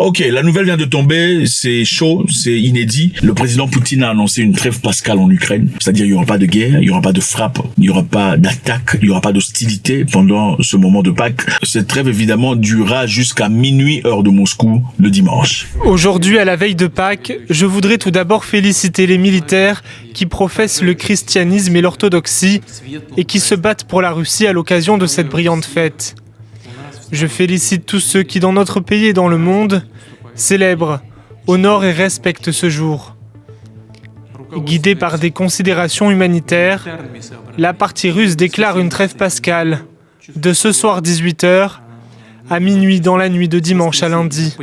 Ok, la nouvelle vient de tomber, c'est chaud, c'est inédit. Le président Poutine a annoncé une trêve pascale en Ukraine. C'est-à-dire, il n'y aura pas de guerre, il n'y aura pas de frappe, il n'y aura pas d'attaque, il n'y aura pas d'hostilité pendant ce moment de Pâques. Cette trêve, évidemment, durera jusqu'à minuit, heure de Moscou, le dimanche. Aujourd'hui, à la veille de Pâques, je voudrais tout d'abord féliciter les militaires qui professent le christianisme et l'orthodoxie et qui se battent pour la Russie à l'occasion de cette brillante fête. Je félicite tous ceux qui, dans notre pays et dans le monde, célèbrent, honorent et respectent ce jour. Guidés par des considérations humanitaires, la partie russe déclare une trêve pascale de ce soir 18h à minuit dans la nuit de dimanche à lundi.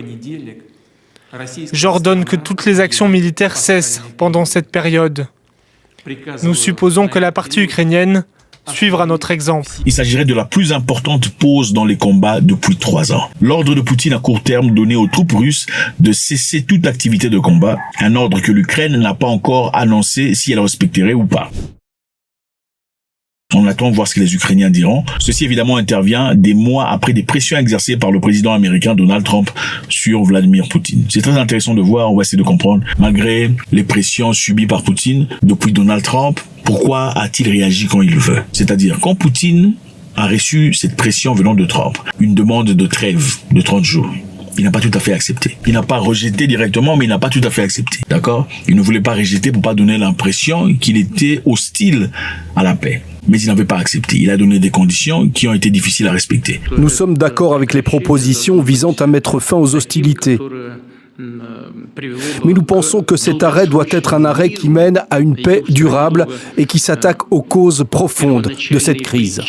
J'ordonne que toutes les actions militaires cessent pendant cette période. Nous supposons que la partie ukrainienne suivra notre exemple. Il s'agirait de la plus importante pause dans les combats depuis 3 ans. L'ordre de Poutine à court terme donné aux troupes russes de cesser toute activité de combat, un ordre que l'Ukraine n'a pas encore annoncé si elle respecterait ou pas. On attend de voir ce que les Ukrainiens diront. Ceci évidemment intervient des mois après des pressions exercées par le président américain Donald Trump sur Vladimir Poutine. C'est très intéressant de voir, on va essayer de comprendre, malgré les pressions subies par Poutine depuis Donald Trump, pourquoi a-t-il réagi quand il le veut? C'est-à-dire, quand Poutine a reçu cette pression venant de Trump, une demande de trêve de 30 jours, il n'a pas tout à fait accepté. Il n'a pas rejeté directement, mais il n'a pas tout à fait accepté. D'accord? Il ne voulait pas rejeter pour pas donner l'impression qu'il était hostile à la paix. Mais il n'avait pas accepté. Il a donné des conditions qui ont été difficiles à respecter. Nous sommes d'accord avec les propositions visant à mettre fin aux hostilités. Mais nous pensons que cet arrêt doit être un arrêt qui mène à une paix durable et qui s'attaque aux causes profondes de cette crise.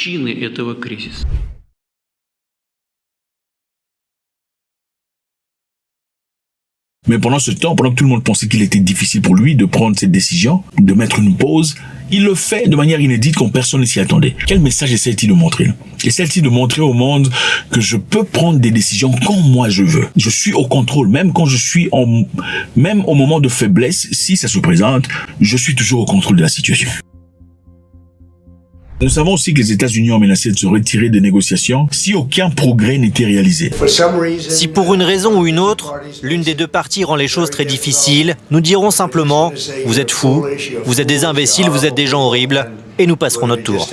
Mais pendant ce temps, pendant que tout le monde pensait qu'il était difficile pour lui de prendre cette décision, de mettre une pause, il le fait de manière inédite quand personne ne s'y attendait. Quel message essaie-t-il de montrer? Essaie-t-il de montrer au monde que je peux prendre des décisions quand moi je veux? Je suis au contrôle, même quand je suis même au moment de faiblesse, si ça se présente, je suis toujours au contrôle de la situation. Nous savons aussi que les États-Unis ont menacé de se retirer des négociations si aucun progrès n'était réalisé. Si pour une raison ou une autre, l'une des deux parties rend les choses très difficiles, nous dirons simplement « vous êtes fous, vous êtes des imbéciles, vous êtes des gens horribles » et nous passerons notre tour.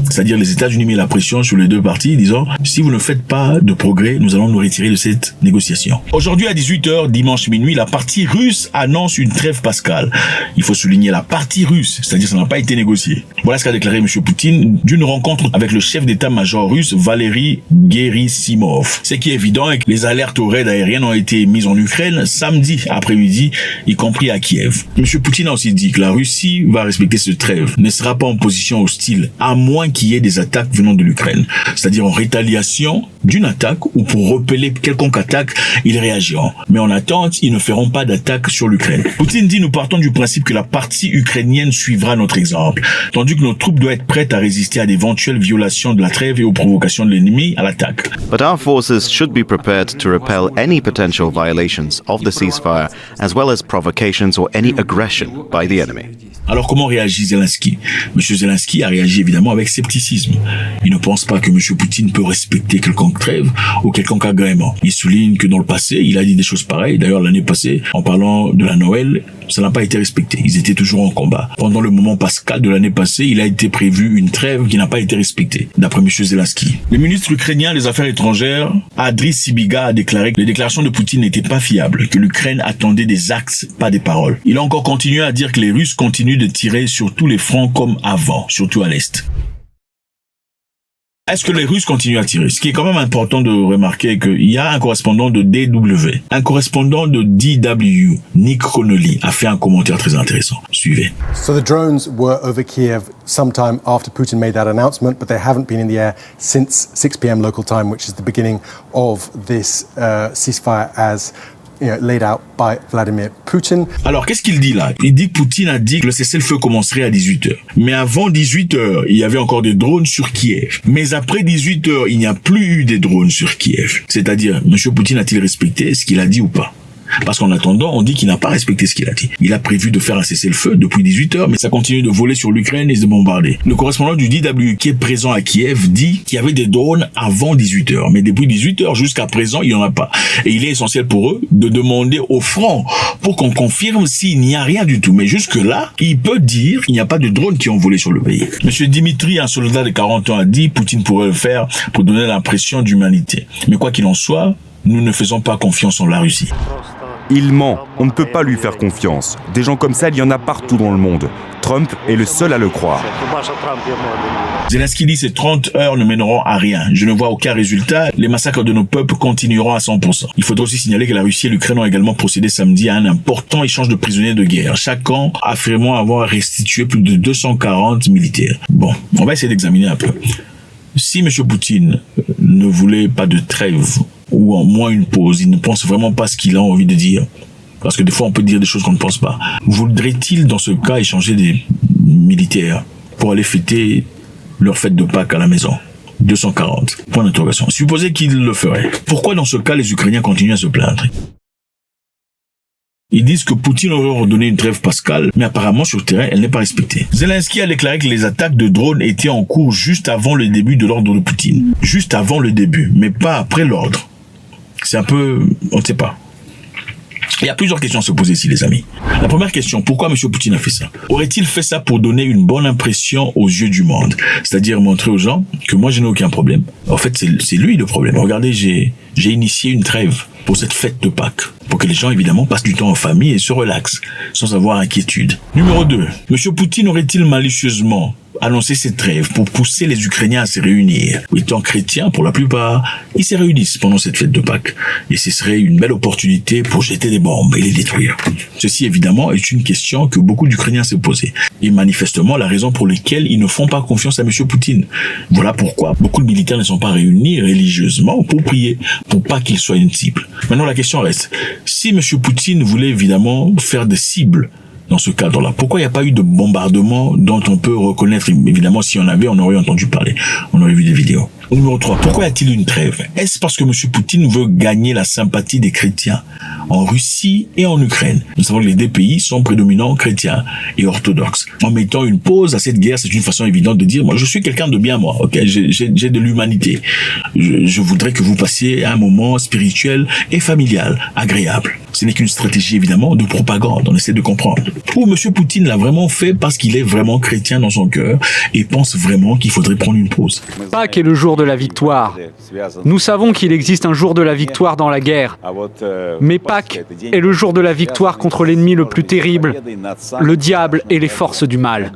C'est-à-dire les États-Unis mettent la pression sur les deux parties, disant « si vous ne faites pas de progrès, nous allons nous retirer de cette négociation ». Aujourd'hui à 18h, dimanche minuit, la partie russe annonce une trêve pascale. Il faut souligner la partie russe, c'est-à-dire ça n'a pas été négocié. Voilà ce qu'a déclaré M. Poutine d'une rencontre avec le chef d'état-major russe Valery Gerasimov. Ce qui est évident est que les alertes aux raids aériennes ont été mises en Ukraine samedi après-midi, y compris à Kiev. M. Poutine a aussi dit que la Russie va respecter cette trêve, ne sera pas en position hostile, à moins qu'il y ait des attaques venant de l'Ukraine. C'est-à-dire en rétaliation d'une attaque ou pour repeler quelconque attaque, ils réagiront. Mais en attente, ils ne feront pas d'attaque sur l'Ukraine. Poutine dit, nous partons du principe que la partie ukrainienne suivra notre exemple, tandis que nos troupes doivent être prêtes à résister à d'éventuelles violations de la trêve et aux provocations de l'ennemi à l'attaque. But our forces should be prepared to repel any potential violations of the ceasefire, as well as provocations or any aggression by the enemy. Alors comment réagit Zelensky? Monsieur Zelensky a réagi évidemment avec scepticisme. Il ne pense pas que Monsieur Poutine peut respecter quelconque trêve ou quelconque agrément. Il souligne que dans le passé, il a dit des choses pareilles. D'ailleurs, l'année passée, en parlant de la Noël, ça n'a pas été respecté. Ils étaient toujours en combat. Pendant le moment pascal de l'année passée, il a été prévu une trêve qui n'a pas été respectée, d'après Monsieur Zelensky. Le ministre ukrainien des Affaires étrangères, Andriy Sybiga, a déclaré que les déclarations de Poutine n'étaient pas fiables, que l'Ukraine attendait des actes, pas des paroles. Il a encore continué à dire que les Russes continuent de tirer sur tous les fronts comme avant, surtout à l'Est. Est-ce que les Russes continuent à tirer? Ce qui est quand même important de remarquer qu'il y a un correspondant de DW, un correspondant de DW, Nick Connolly, a fait un commentaire très intéressant. Suivez. So the drones were over Kiev sometime after Putin made that announcement, but they haven't been in the air since 6 p.m. local time, which is the beginning of this ceasefire as laid out by Vladimir Putin. Alors, qu'est-ce qu'il dit là? Il dit que Poutine a dit que le cessez-le-feu commencerait à 18h. Mais avant 18h, il y avait encore des drones sur Kiev. Mais après 18h, il n'y a plus eu des drones sur Kiev. C'est-à-dire, M. Poutine a-t-il respecté ce qu'il a dit ou pas? Parce qu'en attendant, on dit qu'il n'a pas respecté ce qu'il a dit. Il a prévu de faire un cessez-le-feu depuis 18 heures, mais ça continue de voler sur l'Ukraine et de bombarder. Le correspondant du DW qui est présent à Kiev dit qu'il y avait des drones avant 18 heures, mais depuis 18 heures jusqu'à présent, il n'y en a pas. Et il est essentiel pour eux de demander au front pour qu'on confirme s'il n'y a rien du tout. Mais jusque-là, il peut dire qu'il n'y a pas de drones qui ont volé sur le pays. Monsieur Dimitri, un soldat de 40 ans, a dit Poutine pourrait le faire pour donner l'impression d'humanité. Mais quoi qu'il en soit, nous ne faisons pas confiance en la Russie. Il ment, on ne peut pas lui faire confiance. Des gens comme ça, il y en a partout dans le monde. Trump est le seul à le croire. Zelensky dit ces 30 heures ne mèneront à rien. Je ne vois aucun résultat. Les massacres de nos peuples continueront à 100%. Il faudra aussi signaler que la Russie et l'Ukraine ont également procédé samedi à un important échange de prisonniers de guerre. Chaque camp affirmant avoir restitué plus de 240 militaires. Bon, on va essayer d'examiner un peu. Si M. Poutine ne voulait pas de trêve ou en moins une pause, il ne pense vraiment pas ce qu'il a envie de dire. Parce que des fois, on peut dire des choses qu'on ne pense pas. Voudrait-il, dans ce cas, échanger des militaires pour aller fêter leur fête de Pâques à la maison? 240. Point d'interrogation. Supposez qu'il le ferait. Pourquoi, dans ce cas, les Ukrainiens continuent à se plaindre? Ils disent que Poutine aurait ordonné une trêve pascale, mais apparemment sur le terrain, elle n'est pas respectée. Zelensky a déclaré que les attaques de drones étaient en cours juste avant le début de l'ordre de Poutine. Juste avant le début, mais pas après l'ordre. C'est un peu... on ne sait pas. Il y a plusieurs questions à se poser ici, les amis. La première question, pourquoi M. Poutine a fait ça? Aurait-il fait ça pour donner une bonne impression aux yeux du monde? C'est-à-dire montrer aux gens que moi, je n'ai aucun problème. En fait, c'est lui le problème. Regardez, j'ai initié une trêve pour cette fête de Pâques, pour que les gens, évidemment, passent du temps en famille et se relaxent, sans avoir inquiétude. Numéro 2. M. Poutine aurait-il malicieusement annoncer cette trêve pour pousser les Ukrainiens à se réunir? Étant chrétiens, pour la plupart, ils se réunissent pendant cette fête de Pâques. Et ce serait une belle opportunité pour jeter des bombes et les détruire. Ceci, évidemment, est une question que beaucoup d'Ukrainiens se posaient. Et manifestement, la raison pour laquelle ils ne font pas confiance à M. Poutine. Voilà pourquoi beaucoup de militaires ne sont pas réunis religieusement pour prier, pour pas qu'il soit une cible. Maintenant, la question reste, si M. Poutine voulait évidemment faire des cibles dans ce cadre-là, pourquoi il n'y a pas eu de bombardement dont on peut reconnaître, évidemment, si on avait, on aurait entendu parler, on aurait vu des vidéos. Numéro 3, pourquoi y a-t-il une trêve? Est-ce parce que M. Poutine veut gagner la sympathie des chrétiens en Russie et en Ukraine? Nous savons que les deux pays sont prédominants chrétiens et orthodoxes. En mettant une pause à cette guerre, c'est une façon évidente de dire, moi, je suis quelqu'un de bien, moi, ok, j'ai de l'humanité. Je voudrais que vous passiez un moment spirituel et familial, agréable. Ce n'est qu'une stratégie, évidemment, de propagande. On essaie de comprendre. Ou M. Poutine l'a vraiment fait parce qu'il est vraiment chrétien dans son cœur et pense vraiment qu'il faudrait prendre une pause. Pâques est le jour de la victoire. Nous savons qu'il existe un jour de la victoire dans la guerre. Mais Pâques est le jour de la victoire contre l'ennemi le plus terrible, le diable et les forces du mal.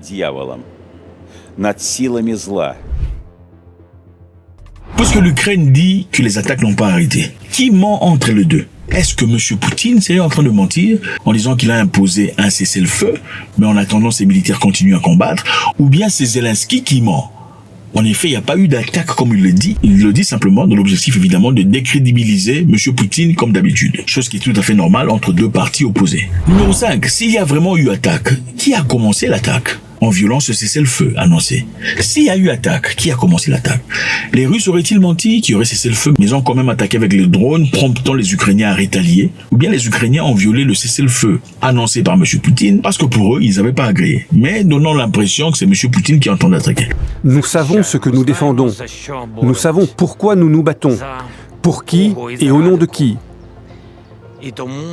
Puisque l'Ukraine dit que les attaques n'ont pas arrêté, qui ment entre les deux? Est-ce que M. Poutine serait en train de mentir en disant qu'il a imposé un cessez-le-feu, mais en attendant ses militaires continuent à combattre, ou bien c'est Zelensky qui ment? En effet, il n'y a pas eu d'attaque comme il le dit. Il le dit simplement dans l'objectif évidemment de décrédibiliser M. Poutine comme d'habitude. Chose qui est tout à fait normale entre deux parties opposées. Numéro 5. S'il y a vraiment eu attaque, qui a commencé l'attaque? En violant ce cessez-le-feu annoncé. S'il y a eu attaque, qui a commencé l'attaque? Les Russes auraient-ils menti qu'il y aurait cessé-le-feu, mais ils ont quand même attaqué avec les drones, promptant les Ukrainiens à rétalier? Ou bien les Ukrainiens ont violé le cessez-le-feu annoncé par M. Poutine, parce que pour eux, ils n'avaient pas agréé, mais donnant l'impression que c'est M. Poutine qui est en train d'attaquer. Nous savons ce que nous défendons. Nous savons pourquoi nous nous battons. Pour qui et au nom de qui.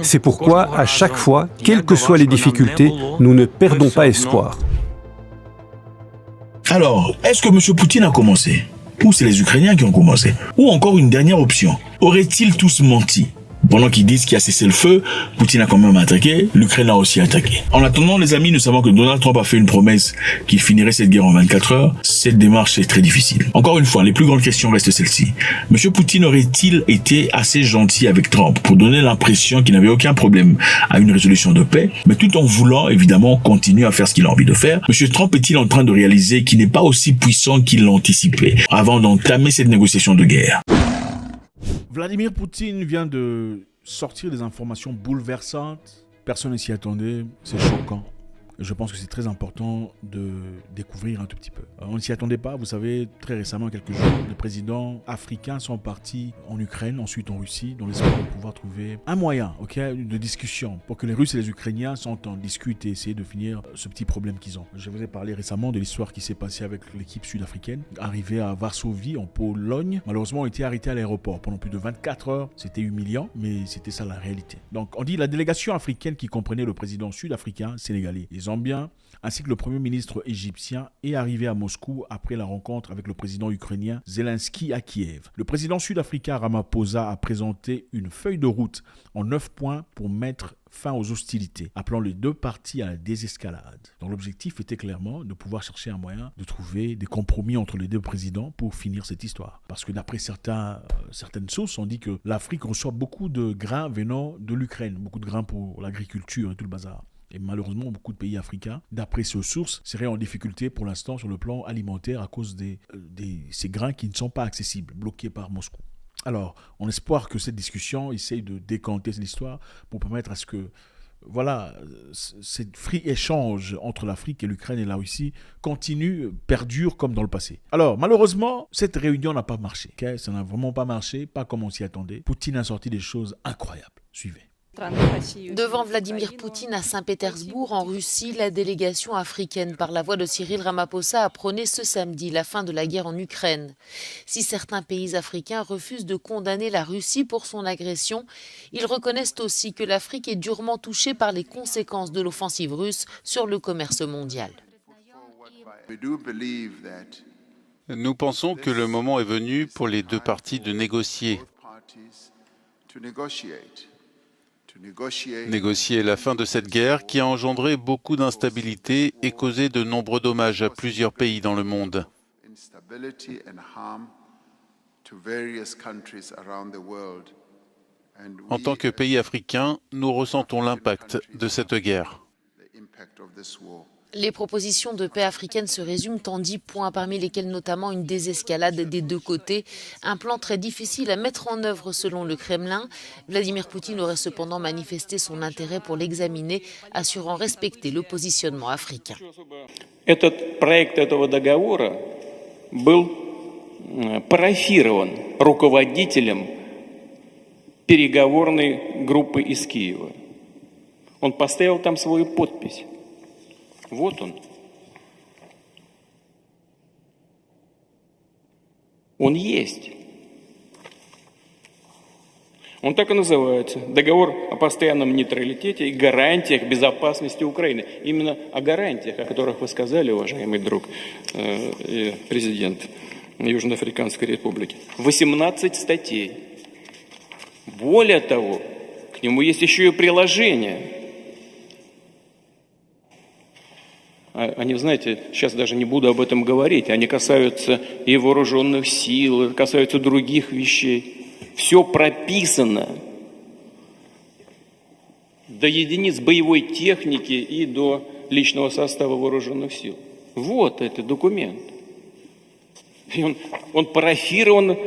C'est pourquoi, à chaque fois, quelles que soient les difficultés, nous ne perdons pas espoir. Alors, est-ce que M. Poutine a commencé? Ou c'est les Ukrainiens qui ont commencé? Ou encore une dernière option, auraient-ils tous menti? Pendant qu'ils disent qu'il y a cessé le feu, Poutine a quand même attaqué, l'Ukraine a aussi attaqué. En attendant, les amis, nous savons que Donald Trump a fait une promesse qu'il finirait cette guerre en 24 heures. Cette démarche est très difficile. Encore une fois, les plus grandes questions restent celles-ci. M. Poutine aurait-il été assez gentil avec Trump pour donner l'impression qu'il n'avait aucun problème à une résolution de paix, mais tout en voulant, évidemment, continuer à faire ce qu'il a envie de faire? M. Trump est-il en train de réaliser qu'il n'est pas aussi puissant qu'il l'anticipait avant d'entamer cette négociation de guerre? Vladimir Poutine vient de sortir des informations bouleversantes. Personne ne s'y attendait. C'est choquant. je pense que c'est très important de découvrir un tout petit peu. On ne s'y attendait pas, vous savez, très récemment, quelques jours, les présidents africains sont partis en Ukraine, ensuite en Russie, dans l'espoir de pouvoir trouver un moyen, de discussion pour que les Russes et les Ukrainiens s'entendent, discutent et essayer de finir ce petit problème qu'ils ont. Je vous ai parlé récemment de l'histoire qui s'est passée avec l'équipe sud-africaine, arrivée à Varsovie, en Pologne. Malheureusement, ont été arrêtés à l'aéroport pendant plus de 24 heures. C'était humiliant, mais c'était ça la réalité. Donc, on dit la délégation africaine qui comprenait le président sud-africain, sénégalais et zambien, ainsi que le premier ministre égyptien, est arrivé à Moscou après la rencontre avec le président ukrainien Zelensky à Kiev. Le président sud-africain Ramaphosa a présenté une feuille de route en 9 points pour mettre fin aux hostilités, appelant les deux parties à la désescalade. Donc l'objectif était clairement de pouvoir chercher un moyen de trouver des compromis entre les deux présidents pour finir cette histoire. Parce que d'après certaines sources, on dit que l'Afrique reçoit beaucoup de grains venant de l'Ukraine, beaucoup de grains pour l'agriculture et tout le bazar. Et malheureusement, beaucoup de pays africains, d'après ces sources, seraient en difficulté pour l'instant sur le plan alimentaire à cause de ces grains qui ne sont pas accessibles, bloqués par Moscou. Alors, on espère que cette discussion essaye de décanter l'histoire pour permettre à ce que, cette free échange entre l'Afrique et l'Ukraine et la Russie continue, perdure comme dans le passé. Alors, malheureusement, cette réunion n'a pas marché. Ça n'a vraiment pas marché, pas comme on s'y attendait. Poutine a sorti des choses incroyables. Suivez. Devant Vladimir Poutine à Saint-Pétersbourg, en Russie, la délégation africaine, par la voix de Cyril Ramaphosa, a prôné ce samedi la fin de la guerre en Ukraine. Si certains pays africains refusent de condamner la Russie pour son agression, ils reconnaissent aussi que l'Afrique est durement touchée par les conséquences de l'offensive russe sur le commerce mondial. Nous pensons que le moment est venu pour les deux parties de négocier la fin de cette guerre qui a engendré beaucoup d'instabilité et causé de nombreux dommages à plusieurs pays dans le monde. En tant que pays africains, nous ressentons l'impact de cette guerre. Les propositions de paix africaines se résument en 10 points, parmi lesquels notamment une désescalade des deux côtés. Un plan très difficile à mettre en œuvre selon le Kremlin. Vladimir Poutine aurait cependant manifesté son intérêt pour l'examiner, assurant respecter le positionnement africain. Этот проект этого договора был парафирован руководителем переговорной группы из Киева. Он поставил там свою подпись. Вот он. Он есть. Он так и называется. Договор о постоянном нейтралитете и гарантиях безопасности Украины. Именно о гарантиях, о которых вы сказали, уважаемый друг и президент Южноафриканской Республики. 18 статей. Более того, к нему есть еще и приложение. Они, знаете, сейчас даже не буду об этом говорить, они касаются и вооруженных сил, касаются других вещей. Все прописано до единиц боевой техники и до личного состава вооруженных сил. Вот этот документ. И он парафирован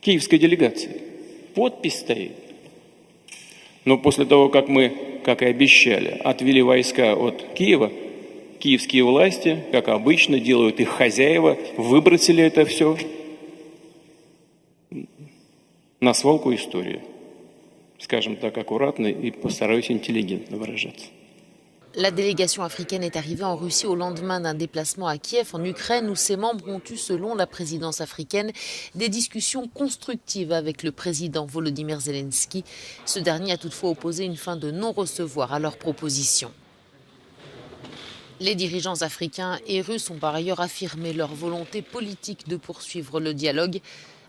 киевской делегацией. Подпись стоит. Но после того, как мы, как и обещали, отвели войска от Киева, киевские власти, как обычно, делают их хозяева, выбросили это все на свалку истории. Скажем так аккуратно и постараюсь интеллигентно выражаться. La délégation africaine est arrivée en Russie au lendemain d'un déplacement à Kiev, en Ukraine, où ses membres ont eu, selon la présidence africaine, des discussions constructives avec le président Volodymyr Zelensky. Ce dernier a toutefois opposé une fin de non-recevoir à leurs propositions. Les dirigeants africains et russes ont par ailleurs affirmé leur volonté politique de poursuivre le dialogue.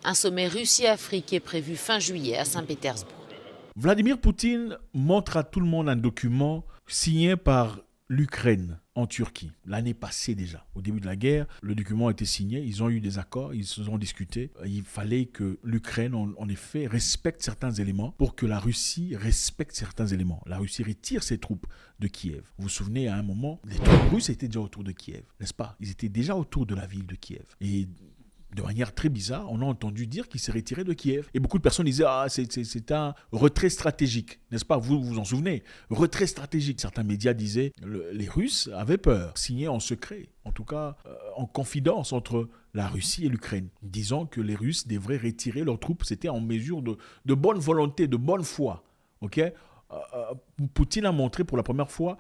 Un sommet Russie-Afrique est prévu fin juillet à Saint-Pétersbourg. Vladimir Poutine montre à tout le monde un document signé par l'Ukraine en Turquie, l'année passée déjà. Au début de la guerre, le document a été signé, ils ont eu des accords, ils se sont discutés. Il fallait que l'Ukraine, en effet, respecte certains éléments pour que la Russie respecte certains éléments. La Russie retire ses troupes de Kiev. Vous vous souvenez, à un moment, les troupes russes étaient déjà autour de Kiev, n'est-ce pas? Ils étaient déjà autour de la ville de Kiev. Et de manière très bizarre, on a entendu dire qu'il s'est retiré de Kiev. Et beaucoup de personnes disaient, c'est un retrait stratégique, n'est-ce pas? Vous vous en souvenez? Retrait stratégique. Certains médias disaient, les Russes avaient peur, signé en secret, en tout cas en confidence entre la Russie et l'Ukraine, disant que les Russes devraient retirer leurs troupes. C'était en mesure de bonne volonté, de bonne foi. Ok? Poutine a montré pour la première fois,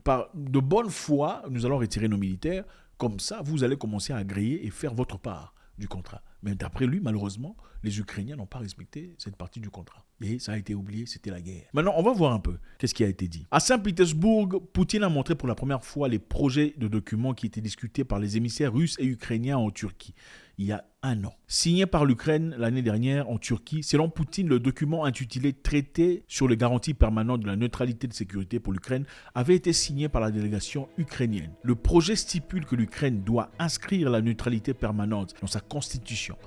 par de bonne foi, nous allons retirer nos militaires. Comme ça, vous allez commencer à agréer et faire votre part du contrat. Mais d'après lui, malheureusement, les Ukrainiens n'ont pas respecté cette partie du contrat. Et ça a été oublié, c'était la guerre. Maintenant, on va voir un peu qu'est-ce qui a été dit. À Saint-Pétersbourg, Poutine a montré pour la première fois les projets de documents qui étaient discutés par les émissaires russes et ukrainiens en Turquie, il y a un an. Signé par l'Ukraine l'année dernière en Turquie, selon Poutine, le document intitulé « Traité sur les garanties permanentes de la neutralité de sécurité pour l'Ukraine » avait été signé par la délégation ukrainienne. Le projet stipule que l'Ukraine doit inscrire la neutralité permanente dans sa constitution.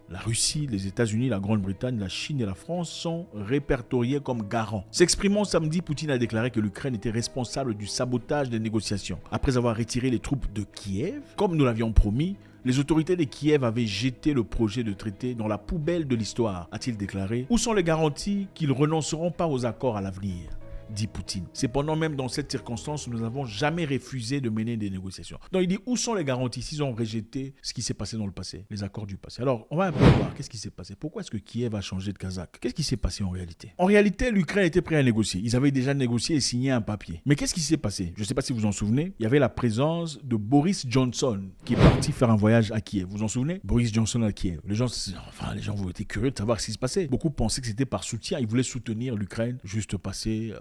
La Russie, les États-Unis, la Grande-Bretagne, la Chine et la France sont répertoriés comme garants. S'exprimant samedi, Poutine a déclaré que l'Ukraine était responsable du sabotage des négociations. Après avoir retiré les troupes de Kiev, comme nous l'avions promis, les autorités de Kiev avaient jeté le projet de traité dans la poubelle de l'histoire, a-t-il déclaré. Où sont les garanties qu'ils ne renonceront pas aux accords à l'avenir ? Dit Poutine. Cependant, même dans cette circonstance, nous n'avons jamais refusé de mener des négociations. Donc il dit, où sont les garanties s'ils ont rejeté ce qui s'est passé dans le passé, les accords du passé? Alors, on va un peu voir qu'est-ce qui s'est passé. Pourquoi est-ce que Kiev a changé de Kazakh? Qu'est-ce qui s'est passé en réalité? En réalité, l'Ukraine était prête à négocier. Ils avaient déjà négocié et signé un papier. Mais qu'est-ce qui s'est passé? Je ne sais pas si vous vous en souvenez. Il y avait la présence de Boris Johnson qui est parti faire un voyage à Kiev. Vous vous en souvenez? Boris Johnson à Kiev. Les gens vous étaient curieux de savoir ce qui se passait. Beaucoup pensaient que c'était par soutien. Ils voulaient soutenir l'Ukraine, juste passer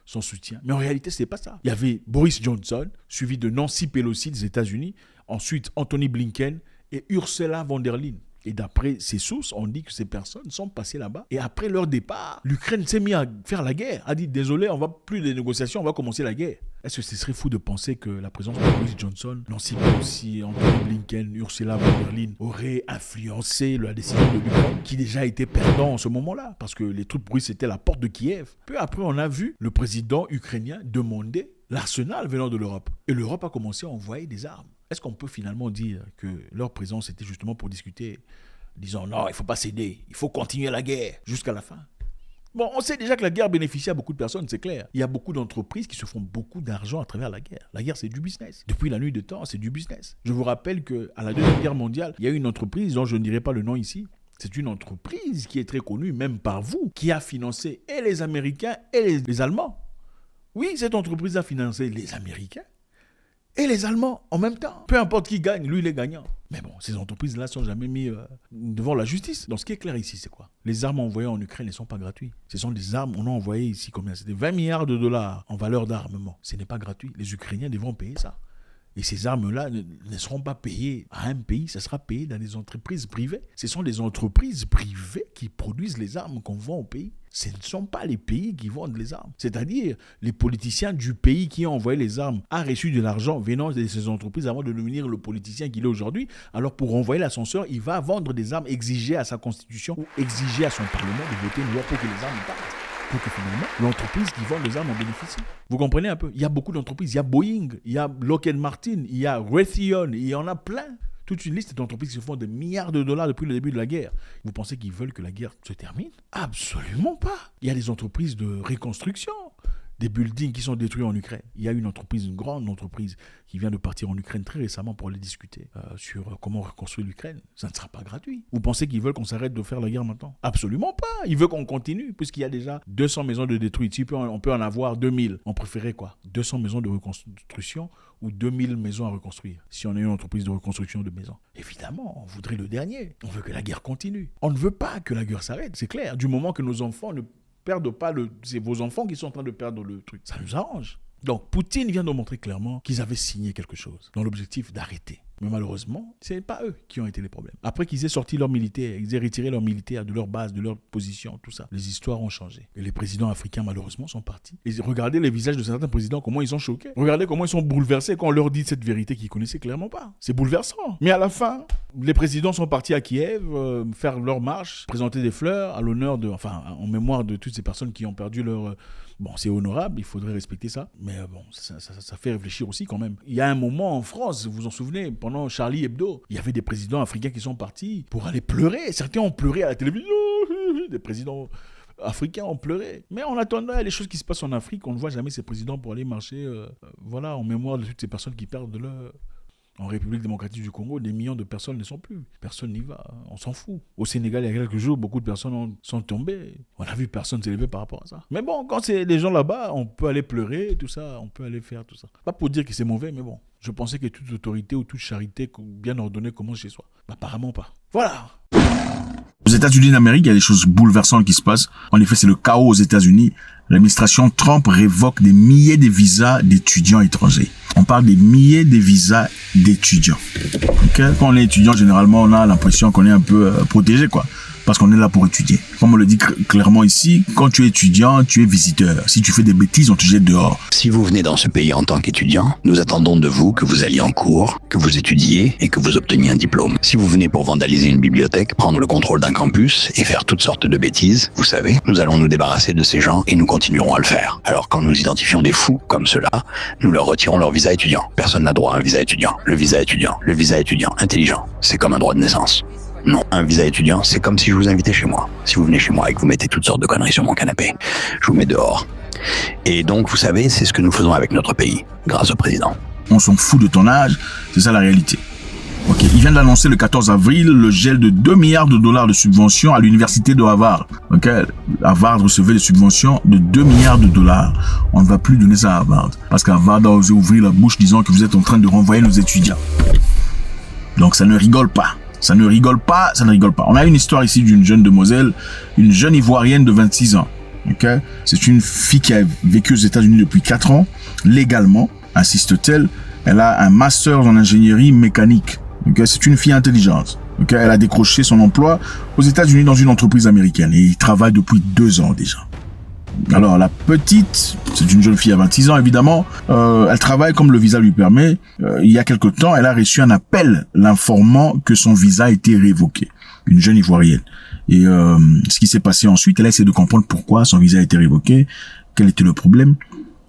son soutien. Mais en réalité, ce n'est pas ça. Il y avait Boris Johnson, suivi de Nancy Pelosi des États-Unis, ensuite Anthony Blinken et Ursula von der Leyen. Et d'après ces sources, on dit que ces personnes sont passées là-bas. Et après leur départ, l'Ukraine s'est mise à faire la guerre. A dit, désolé, on va plus de négociations, on va commencer la guerre. Est-ce que ce serait fou de penser que la présence de Boris Johnson, Nancy Pelosi, Anthony Blinken, Ursula von der Leyen aurait influencé la décision de l'Ukraine, qui déjà était perdant en ce moment-là, parce que les troupes russes étaient à la porte de Kiev. Peu après, on a vu le président ukrainien demander l'arsenal venant de l'Europe. Et l'Europe a commencé à envoyer des armes. Est-ce qu'on peut finalement dire que leur présence était justement pour discuter, disant non, il ne faut pas céder, il faut continuer la guerre jusqu'à la fin? Bon, on sait déjà que la guerre bénéficie à beaucoup de personnes, c'est clair. Il y a beaucoup d'entreprises qui se font beaucoup d'argent à travers la guerre. La guerre, c'est du business. Depuis la nuit des temps, c'est du business. Je vous rappelle qu'à la Deuxième Guerre mondiale, il y a une entreprise dont je ne dirai pas le nom ici. C'est une entreprise qui est très connue, même par vous, qui a financé et les Américains et les Allemands. Oui, cette entreprise a financé les Américains et les Allemands en même temps. Peu importe qui gagne, lui il est gagnant. Mais bon, ces entreprises-là ne sont jamais mises devant la justice. Donc ce qui est clair ici, c'est quoi? Les armes envoyées en Ukraine ne sont pas gratuites. Ce sont des armes, on a envoyé ici combien? C'était 20 milliards de dollars en valeur d'armement. Ce n'est pas gratuit. Les Ukrainiens devront payer ça. Et ces armes-là ne seront pas payées à un pays, ça sera payé dans des entreprises privées. Ce sont des entreprises privées qui produisent les armes qu'on vend au pays. Ce ne sont pas les pays qui vendent les armes. C'est-à-dire, les politiciens du pays qui ont envoyé les armes ont reçu de l'argent venant de ces entreprises avant de devenir le politicien qu'il est aujourd'hui. Alors, pour envoyer l'ascenseur, il va vendre des armes, exiger à sa constitution ou exiger à son parlement de voter une loi pour que les armes partent. Pour que finalement, l'entreprise qui vend les armes en bénéficie. Vous comprenez un peu? Il y a beaucoup d'entreprises. Il y a Boeing, il y a Lockheed Martin, il y a Raytheon, il y en a plein. Toute une liste d'entreprises qui se font des milliards de dollars depuis le début de la guerre. Vous pensez qu'ils veulent que la guerre se termine? Absolument pas. Il y a des entreprises de reconstruction, des buildings qui sont détruits en Ukraine. Il y a une grande entreprise qui vient de partir en Ukraine très récemment pour aller discuter sur comment reconstruire l'Ukraine. Ça ne sera pas gratuit. Vous pensez qu'ils veulent qu'on s'arrête de faire la guerre maintenant? Absolument pas. Ils veulent qu'on continue, puisqu'il y a déjà 200 maisons de détruites. Si on peut en avoir 2000. On préférait quoi? 200 maisons de reconstruction ou 2000 maisons à reconstruire. Si on a une entreprise de reconstruction de maisons. Évidemment, on voudrait le dernier. On veut que la guerre continue. On ne veut pas que la guerre s'arrête, c'est clair. Du moment que nos enfants ne perdent pas c'est vos enfants qui sont en train de perdre le truc. Ça nous arrange. Donc, Poutine vient de montrer clairement qu'ils avaient signé quelque chose dans l'objectif d'arrêter. Mais malheureusement, ce n'est pas eux qui ont été les problèmes. Après qu'ils aient sorti leurs militaires, ils aient retiré leurs militaires de leur base, de leur position, tout ça, les histoires ont changé. Et les présidents africains, malheureusement, sont partis. Et regardez les visages de certains présidents, comment ils sont choqués. Regardez comment ils sont bouleversés quand on leur dit cette vérité qu'ils ne connaissaient clairement pas. C'est bouleversant. Mais à la fin, Les présidents sont partis à Kiev faire leur marche, présenter des fleurs à l'honneur en mémoire de toutes ces personnes qui ont perdu leur... Bon, c'est honorable, il faudrait respecter ça, mais bon, ça fait réfléchir aussi quand même. Il y a un moment en France, vous vous en souvenez, pendant Charlie Hebdo, il y avait des présidents africains qui sont partis pour aller pleurer. Certains ont pleuré à la télévision, des présidents africains ont pleuré. Mais en attendant, il y a des choses qui se passent en Afrique, on ne voit jamais ces présidents pour aller marcher, en mémoire de toutes ces personnes qui perdent leur... En République démocratique du Congo, des millions de personnes ne sont plus. Personne n'y va, on s'en fout. Au Sénégal, il y a quelques jours, beaucoup de personnes sont tombées. On a vu personne s'élever par rapport à ça. Mais bon, quand c'est les gens là-bas, on peut aller pleurer, tout ça, on peut aller faire tout ça. Pas pour dire que c'est mauvais, mais bon. Je pensais que toute autorité ou toute charité bien ordonnée commence chez soi. Apparemment pas. Voilà. Aux États-Unis d'Amérique, il y a des choses bouleversantes qui se passent. En effet, c'est le chaos aux États-Unis. L'administration Trump révoque des milliers de visas d'étudiants étrangers. On parle des milliers de visas d'étudiants. Okay? Quand on est étudiant, généralement, on a l'impression qu'on est un peu protégé, quoi. Parce qu'on est là pour étudier. Comme on le dit clairement ici, quand tu es étudiant, tu es visiteur. Si tu fais des bêtises, on te jette dehors. Si vous venez dans ce pays en tant qu'étudiant, nous attendons de vous que vous alliez en cours, que vous étudiez et que vous obteniez un diplôme. Si vous venez pour vandaliser une bibliothèque, prendre le contrôle d'un campus et faire toutes sortes de bêtises, vous savez, nous allons nous débarrasser de ces gens et nous continuerons à le faire. Alors quand nous identifions des fous comme ceux-là, nous leur retirons leur visa étudiant. Personne n'a droit à un visa étudiant. Le visa étudiant intelligent, c'est comme un droit de naissance. Non, un visa étudiant, c'est comme si je vous invitais chez moi. Si vous venez chez moi et que vous mettez toutes sortes de conneries sur mon canapé, je vous mets dehors. Et donc, vous savez, c'est ce que nous faisons avec notre pays, grâce au président. On s'en fout de ton âge, c'est ça la réalité. Ok, il vient d'annoncer le 14 avril le gel de 2 milliards de dollars de subventions à l'université de Harvard. Ok, Harvard recevait des subventions de 2 milliards de dollars. On ne va plus donner ça à Harvard. Parce qu'Harvard a osé ouvrir la bouche disant que vous êtes en train de renvoyer nos étudiants. Donc ça ne rigole pas. Ça ne rigole pas. On a une histoire ici d'une jeune demoiselle, une jeune ivoirienne de 26 ans. Okay? C'est une fille qui a vécu aux États-Unis depuis 4 ans, légalement, insiste-t-elle. Elle a un master en ingénierie mécanique. Okay? C'est une fille intelligente. Okay? Elle a décroché son emploi aux États-Unis dans une entreprise américaine et il travaille depuis 2 ans déjà. Alors la petite, c'est une jeune fille à 26 ans évidemment, elle travaille comme le visa lui permet. Il y a quelque temps, elle a reçu un appel l'informant que son visa a été révoqué. Une jeune ivoirienne. Et ce qui s'est passé ensuite, elle a essayé de comprendre pourquoi son visa a été révoqué, quel était le problème.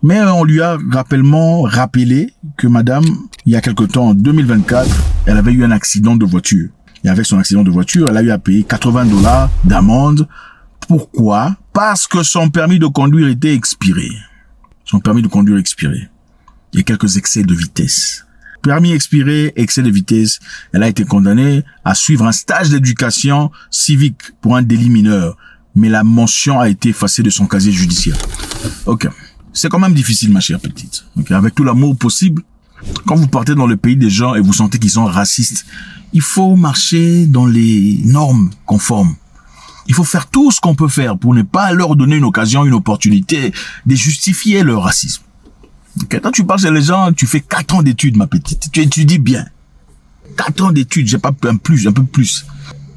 Mais on lui a rappelé que madame, il y a quelque temps, en 2024, elle avait eu un accident de voiture. Et avec son accident de voiture, elle a eu à payer $80 d'amende. Pourquoi? Parce que son permis de conduire était expiré. Il y a quelques excès de vitesse. Permis expiré, excès de vitesse. Elle a été condamnée à suivre un stage d'éducation civique pour un délit mineur. Mais la mention a été effacée de son casier judiciaire. Ok. C'est quand même difficile, ma chère petite. Okay. Avec tout l'amour possible, quand vous partez dans le pays des gens et vous sentez qu'ils sont racistes, il faut marcher dans les normes conformes. Il faut faire tout ce qu'on peut faire pour ne pas leur donner une occasion, une opportunité de justifier leur racisme. Okay. Quand tu parles chez les gens, tu fais 4 ans d'études, ma petite. Tu étudies bien. 4 ans d'études, j'ai pas un peu plus.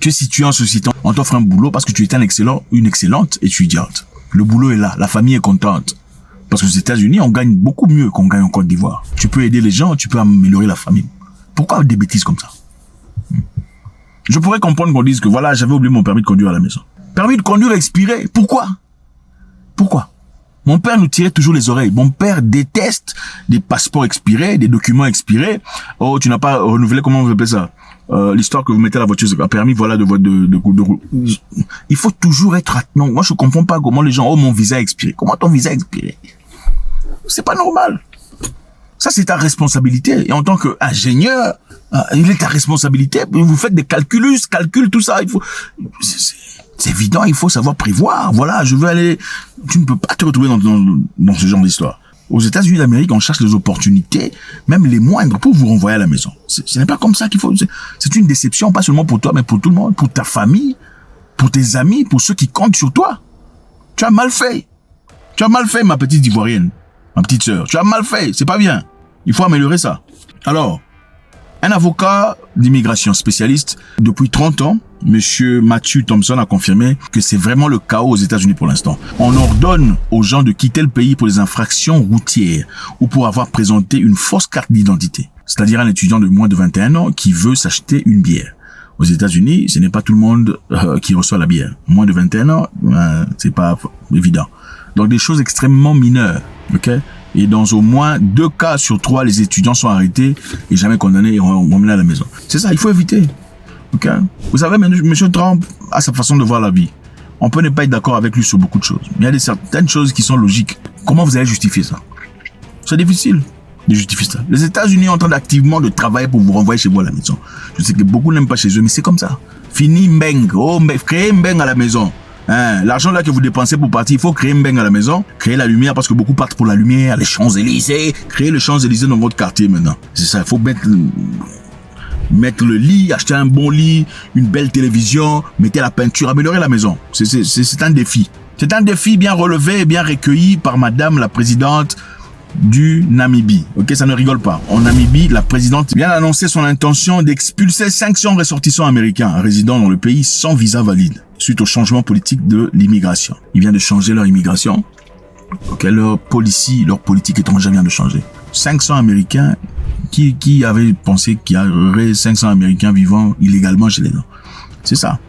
Tu es situé en société, on t'offre un boulot parce que tu es une excellente étudiante. Le boulot est là, la famille est contente. Parce que aux États-Unis, on gagne beaucoup mieux qu'on gagne en Côte d'Ivoire. Tu peux aider les gens, tu peux améliorer la famille. Pourquoi des bêtises comme ça? Je pourrais comprendre qu'on dise que voilà, j'avais oublié mon permis de conduire à la maison. Permis de conduire expiré. Pourquoi? Mon père nous tirait toujours les oreilles. Mon père déteste des passeports expirés, des documents expirés. Oh, tu n'as pas renouvelé, comment vous appelez ça? L'histoire que vous mettez à la voiture, c'est un permis, voilà, de route. Il faut toujours être... Non, moi je comprends pas comment les gens... Oh, mon visa est expiré. Comment ton visa est expiré? C'est pas normal. Ça, c'est ta responsabilité. Et en tant qu'ingénieur, il est ta responsabilité. Vous faites des calculs, tout ça. Il faut... C'est évident, il faut savoir prévoir. Voilà, je veux aller... Tu ne peux pas te retrouver dans ce genre d'histoire. Aux États-Unis d'Amérique, on cherche les opportunités, même les moindres, pour vous renvoyer à la maison. Ce n'est pas comme ça qu'il faut... C'est une déception, pas seulement pour toi, mais pour tout le monde, pour ta famille, pour tes amis, pour ceux qui comptent sur toi. Tu as mal fait. Tu as mal fait, ma petite Ivoirienne, ma petite sœur. Tu as mal fait, c'est pas bien. Il faut améliorer ça. Alors, un avocat d'immigration spécialiste, depuis 30 ans, Monsieur Matthew Thompson a confirmé que c'est vraiment le chaos aux États-Unis pour l'instant. On ordonne aux gens de quitter le pays pour des infractions routières ou pour avoir présenté une fausse carte d'identité. C'est-à-dire un étudiant de moins de 21 ans qui veut s'acheter une bière. Aux États-Unis, ce n'est pas tout le monde qui reçoit la bière. Moins de 21 ans, c'est pas évident. Donc des choses extrêmement mineures, ok? Et dans au moins 2 cas sur 3, les étudiants sont arrêtés et jamais condamnés et remenés à la maison. C'est ça, il faut éviter. Ok? Vous savez, M. Trump a sa façon de voir la vie. On peut ne pas être d'accord avec lui sur beaucoup de choses. Mais il y a certaines choses qui sont logiques. Comment vous allez justifier ça? C'est difficile de justifier ça. Les États-Unis sont en train activement de travailler pour vous renvoyer chez vous à la maison. Je sais que beaucoup n'aiment pas chez eux, mais c'est comme ça. Fini Mbeng. Oh, créez Mbeng à la maison. L'argent là que vous dépensez pour partir, il faut créer Mbeng à la maison, créer la lumière parce que beaucoup partent pour la lumière, les Champs-Élysées, créer les Champs-Élysées dans votre quartier maintenant. C'est ça, il faut mettre le lit, acheter un bon lit, une belle télévision, mettez la peinture, améliorer la maison. C'est un défi. C'est un défi bien relevé et bien recueilli par madame la présidente du Namibie. Ok, ça ne rigole pas. En Namibie, la présidente vient d'annoncer son intention d'expulser 500 ressortissants américains résidant dans le pays sans visa valide suite au changement politique de l'immigration. Ils viennent de changer leur immigration. Ok, leur politique étrangère vient de changer. 500 Américains qui avaient pensé qu'il y aurait 500 Américains vivant illégalement chez les gens. C'est ça.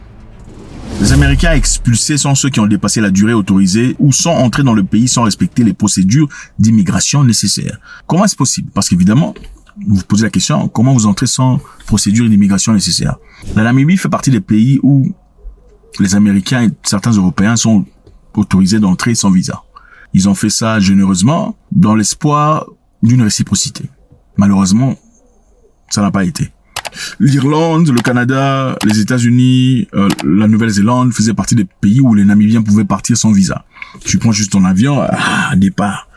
Les Américains expulsés sont ceux qui ont dépassé la durée autorisée ou sont entrés dans le pays sans respecter les procédures d'immigration nécessaires. Comment est-ce possible? Parce qu'évidemment, vous vous posez la question, comment vous entrez sans procédure d'immigration nécessaire? La Namibie fait partie des pays où les Américains et certains Européens sont autorisés d'entrer sans visa. Ils ont fait ça généreusement dans l'espoir d'une réciprocité. Malheureusement, ça n'a pas été. L'Irlande, le Canada, les États-Unis, la Nouvelle-Zélande faisaient partie des pays où les Namibiens pouvaient partir sans visa. Tu prends juste ton avion, départ,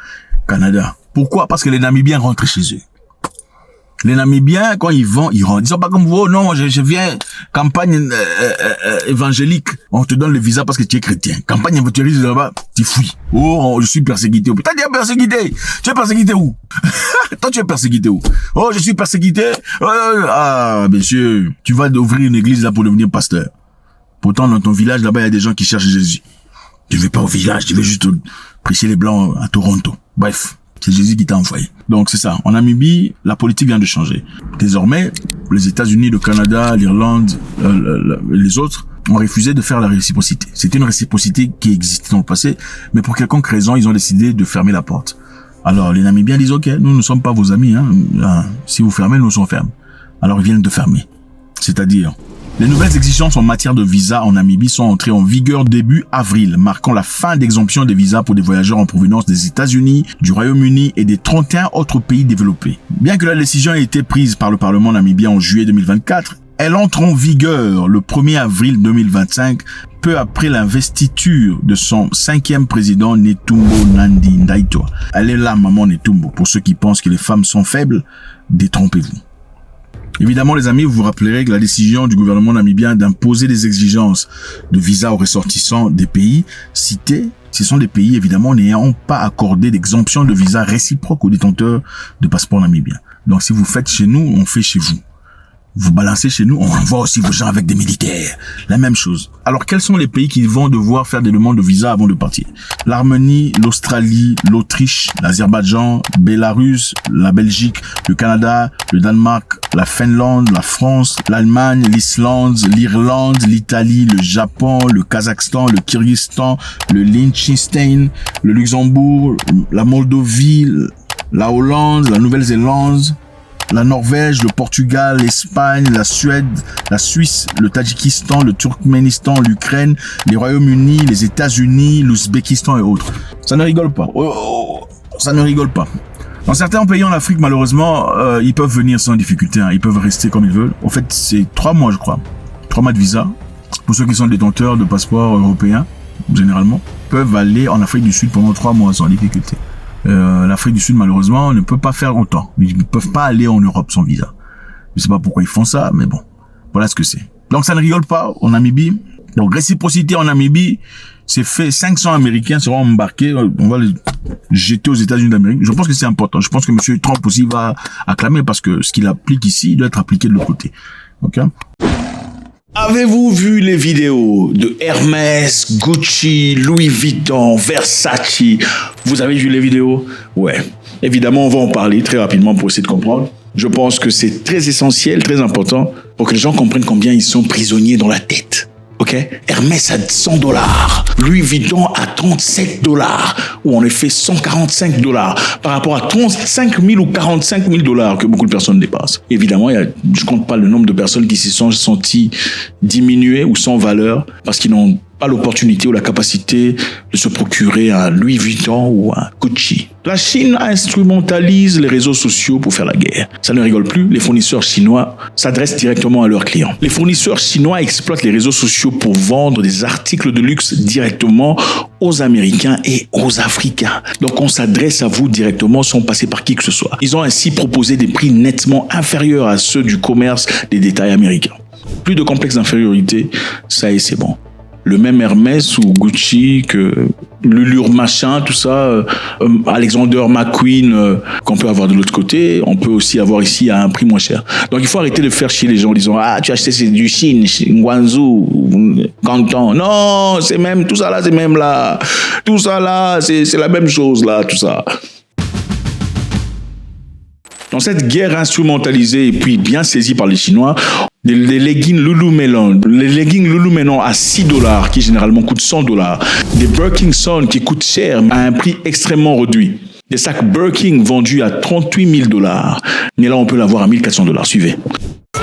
Canada. Pourquoi? Parce que les Namibiens rentrent chez eux. Les Namibiens, quand ils vont, ils rentrent. Ils sont pas comme vous, oh non, je viens, campagne évangélique. On te donne le visa parce que tu es chrétien. Campagne évangélique là-bas, tu fuis. Oh, je suis persécuté. Putain, tu es persécuté. Tu es persécuté où? Toi, tu es persécuté où? Oh, je suis persécuté. Monsieur, tu vas ouvrir une église là pour devenir pasteur. Pourtant, dans ton village, là-bas, il y a des gens qui cherchent Jésus. Tu ne veux pas au village, tu veux juste prêcher les Blancs à Toronto. Bref. C'est Jésus qui t'a envoyé. Donc c'est ça. En Namibie, la politique vient de changer. Désormais, les États-Unis, le Canada, l'Irlande, les autres ont refusé de faire la réciprocité. C'était une réciprocité qui existait dans le passé, mais pour quelconque raison, ils ont décidé de fermer la porte. Alors les Namibiens disent OK, nous ne sommes pas vos amis. Si vous fermez, nous on ferme. Alors ils viennent de fermer. C'est-à-dire, les nouvelles exigences en matière de visa en Namibie sont entrées en vigueur début avril, marquant la fin d'exemption des visas pour des voyageurs en provenance des États-Unis, du Royaume-Uni et des 31 autres pays développés. Bien que la décision ait été prise par le Parlement namibien en juillet 2024, elle entre en vigueur le 1er avril 2025, peu après l'investiture de son 5e président Netumbo Nandi Ndaitwah. Elle est là, maman Netumbo. Pour ceux qui pensent que les femmes sont faibles, détrompez-vous. Évidemment, les amis, vous vous rappellerez que la décision du gouvernement namibien d'imposer des exigences de visa aux ressortissants des pays cités, ce sont des pays, évidemment, n'ayant pas accordé d'exemption de visa réciproque aux détenteurs de passeports namibiens. Donc, si vous faites chez nous, on fait chez vous. Vous balancez chez nous, on envoie aussi vos gens avec des militaires. La même chose. Alors, quels sont les pays qui vont devoir faire des demandes de visa avant de partir? L'Arménie, l'Australie, l'Autriche, l'Azerbaïdjan, Bélarus, la Belgique, le Canada, le Danemark, la Finlande, la France, l'Allemagne, l'Islande, l'Irlande, l'Italie, le Japon, le Kazakhstan, le Kyrgyzstan, le Liechtenstein, le Luxembourg, la Moldavie, la Hollande, la Nouvelle-Zélande, la Norvège, le Portugal, l'Espagne, la Suède, la Suisse, le Tadjikistan, le Turkménistan, l'Ukraine, les Royaumes-Unis, les États-Unis, l'Ouzbékistan et autres. Ça ne rigole pas. Ça ne rigole pas. Dans certains pays en Afrique, malheureusement, ils peuvent venir sans difficulté. Ils peuvent rester comme ils veulent. En fait, c'est 3 mois, je crois. 3 mois de visa. Pour ceux qui sont détenteurs de passeports européens, généralement, peuvent aller en Afrique du Sud pendant 3 mois sans difficulté. L'Afrique du Sud, malheureusement, ne peut pas faire autant. Ils ne peuvent pas aller en Europe sans visa. Je sais pas pourquoi ils font ça, mais bon. Voilà ce que c'est. Donc, ça ne rigole pas en Namibie. Donc, réciprocité en Namibie, c'est fait. 500 Américains seront embarqués. On va les jeter aux États-Unis d'Amérique. Je pense que c'est important. Je pense que M. Trump aussi va acclamer parce que ce qu'il applique ici, il doit être appliqué de l'autre côté. Ok? Avez-vous vu les vidéos de Hermès, Gucci, Louis Vuitton, Versace? Vous avez vu les vidéos? Ouais. Évidemment, on va en parler très rapidement pour essayer de comprendre. Je pense que c'est très essentiel, très important pour que les gens comprennent combien ils sont prisonniers dans la tête. Ok? Hermès à $100, Louis Vuitton à $37, ou en effet $145 par rapport à 35 000 ou 45 000 $ que beaucoup de personnes dépassent. Évidemment, je compte pas le nombre de personnes qui se sont senties diminuées ou sans valeur parce qu'ils n'ont pas l'opportunité ou la capacité de se procurer un Louis Vuitton ou un Gucci. La Chine instrumentalise les réseaux sociaux pour faire la guerre. Ça ne rigole plus, les fournisseurs chinois s'adressent directement à leurs clients. Les fournisseurs chinois exploitent les réseaux sociaux pour vendre des articles de luxe directement aux Américains et aux Africains. Donc on s'adresse à vous directement sans passer par qui que ce soit. Ils ont ainsi proposé des prix nettement inférieurs à ceux du commerce des détails américains. Plus de complexe d'infériorité, ça y est, c'est bon. Le même Hermès ou Gucci que Lulure machin, tout ça, Alexander McQueen qu'on peut avoir de l'autre côté, on peut aussi avoir ici à un prix moins cher. Donc il faut arrêter de faire chier les gens en disant ah tu as acheté c'est du Chine, Guangzhou, Canton. Non, c'est même tout ça là, c'est même là, tout ça là, c'est la même chose là, tout ça. Dans cette guerre instrumentalisée et puis bien saisie par les Chinois, les leggings Lululemon à $6 qui généralement coûtent $100, des Birkenstock qui coûtent cher à un prix extrêmement réduit, des sacs Birkin vendus à $38 000, mais là on peut l'avoir à $1 400. Suivez.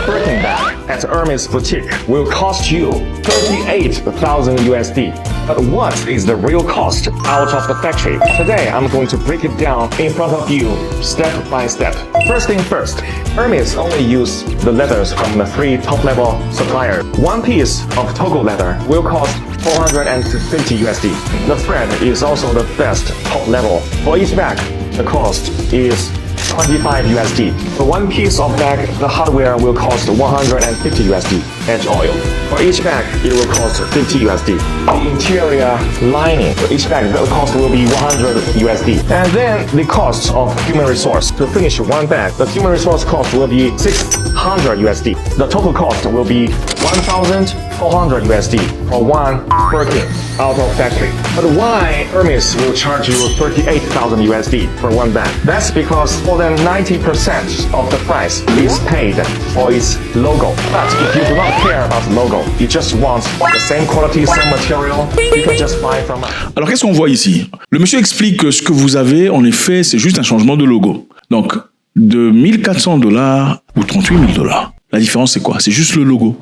Birkin bag at Hermes boutique will cost you $38,000. But what is the real cost out of the factory? Today, I'm going to break it down in front of you, step by step. First thing first, Hermes only use the leathers from the 3 top-level suppliers. One piece of Togo leather will cost $450. The thread is also the best top level. For each bag, the cost is $25. For one piece of bag, the hardware will cost $150. Edge oil. For each bag, it will cost $50. The interior lining for each bag, the cost will be $100. And then the cost of human resource. To finish one bag, the human resource cost will be $600. The total cost will be $1,400 for one Birkin out of factory. But why Hermes will charge you $38,000 for one bag? That's because more than 90% of the price is paid for its logo. But if you do not care about the logo, you just want the same quality, same material, you can just buy from us. Alors qu'est-ce qu'on voit ici? Le monsieur explique que ce que vous avez, en effet, c'est juste un changement de logo. Donc, de $1 400 ou $38 000. La différence, c'est quoi? C'est juste le logo.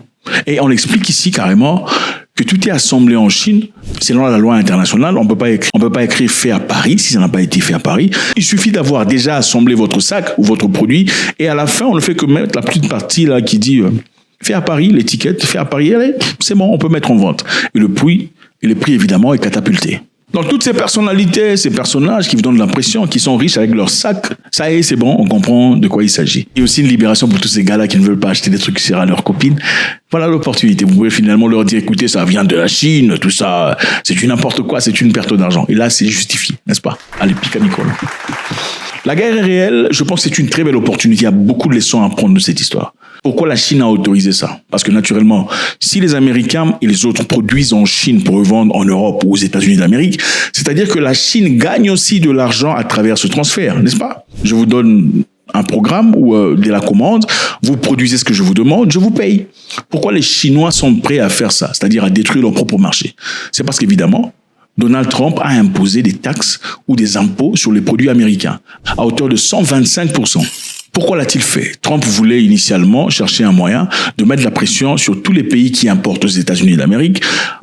Et on explique ici carrément que tout est assemblé en Chine, selon la loi internationale. On peut pas écrire fait à Paris si ça n'a pas été fait à Paris. Il suffit d'avoir déjà assemblé votre sac ou votre produit, et à la fin, on ne fait que mettre la petite partie là qui dit fait à Paris, l'étiquette fait à Paris, allez, c'est bon, on peut mettre en vente. Et le prix évidemment est catapulté. Donc toutes ces personnalités, ces personnages qui vous donnent l'impression qu'ils sont riches avec leur sac, ça y est, c'est bon, on comprend de quoi il s'agit. Et aussi une libération pour tous ces gars-là qui ne veulent pas acheter des trucs chers à leurs copines. Voilà l'opportunité. Vous pouvez finalement leur dire, écoutez, ça vient de la Chine, tout ça, c'est du n'importe quoi, c'est une perte d'argent. Et là, c'est justifié, n'est-ce pas? Allez, pique à Nicole. La guerre est réelle, je pense que c'est une très belle opportunité. Il y a beaucoup de leçons à apprendre de cette histoire. Pourquoi la Chine a autorisé ça? Parce que naturellement, si les Américains et les autres produisent en Chine pour revendre en Europe ou aux États-Unis d'Amérique, c'est-à-dire que la Chine gagne aussi de l'argent à travers ce transfert, n'est-ce pas? Je vous donne un programme ou de la commande, vous produisez ce que je vous demande, je vous paye. Pourquoi les Chinois sont prêts à faire ça, c'est-à-dire à détruire leur propre marché? C'est parce qu'évidemment, Donald Trump a imposé des taxes ou des impôts sur les produits américains à hauteur de 125%. Pourquoi l'a-t-il fait? Trump voulait initialement chercher un moyen de mettre la pression sur tous les pays qui importent aux États-Unis d'Amérique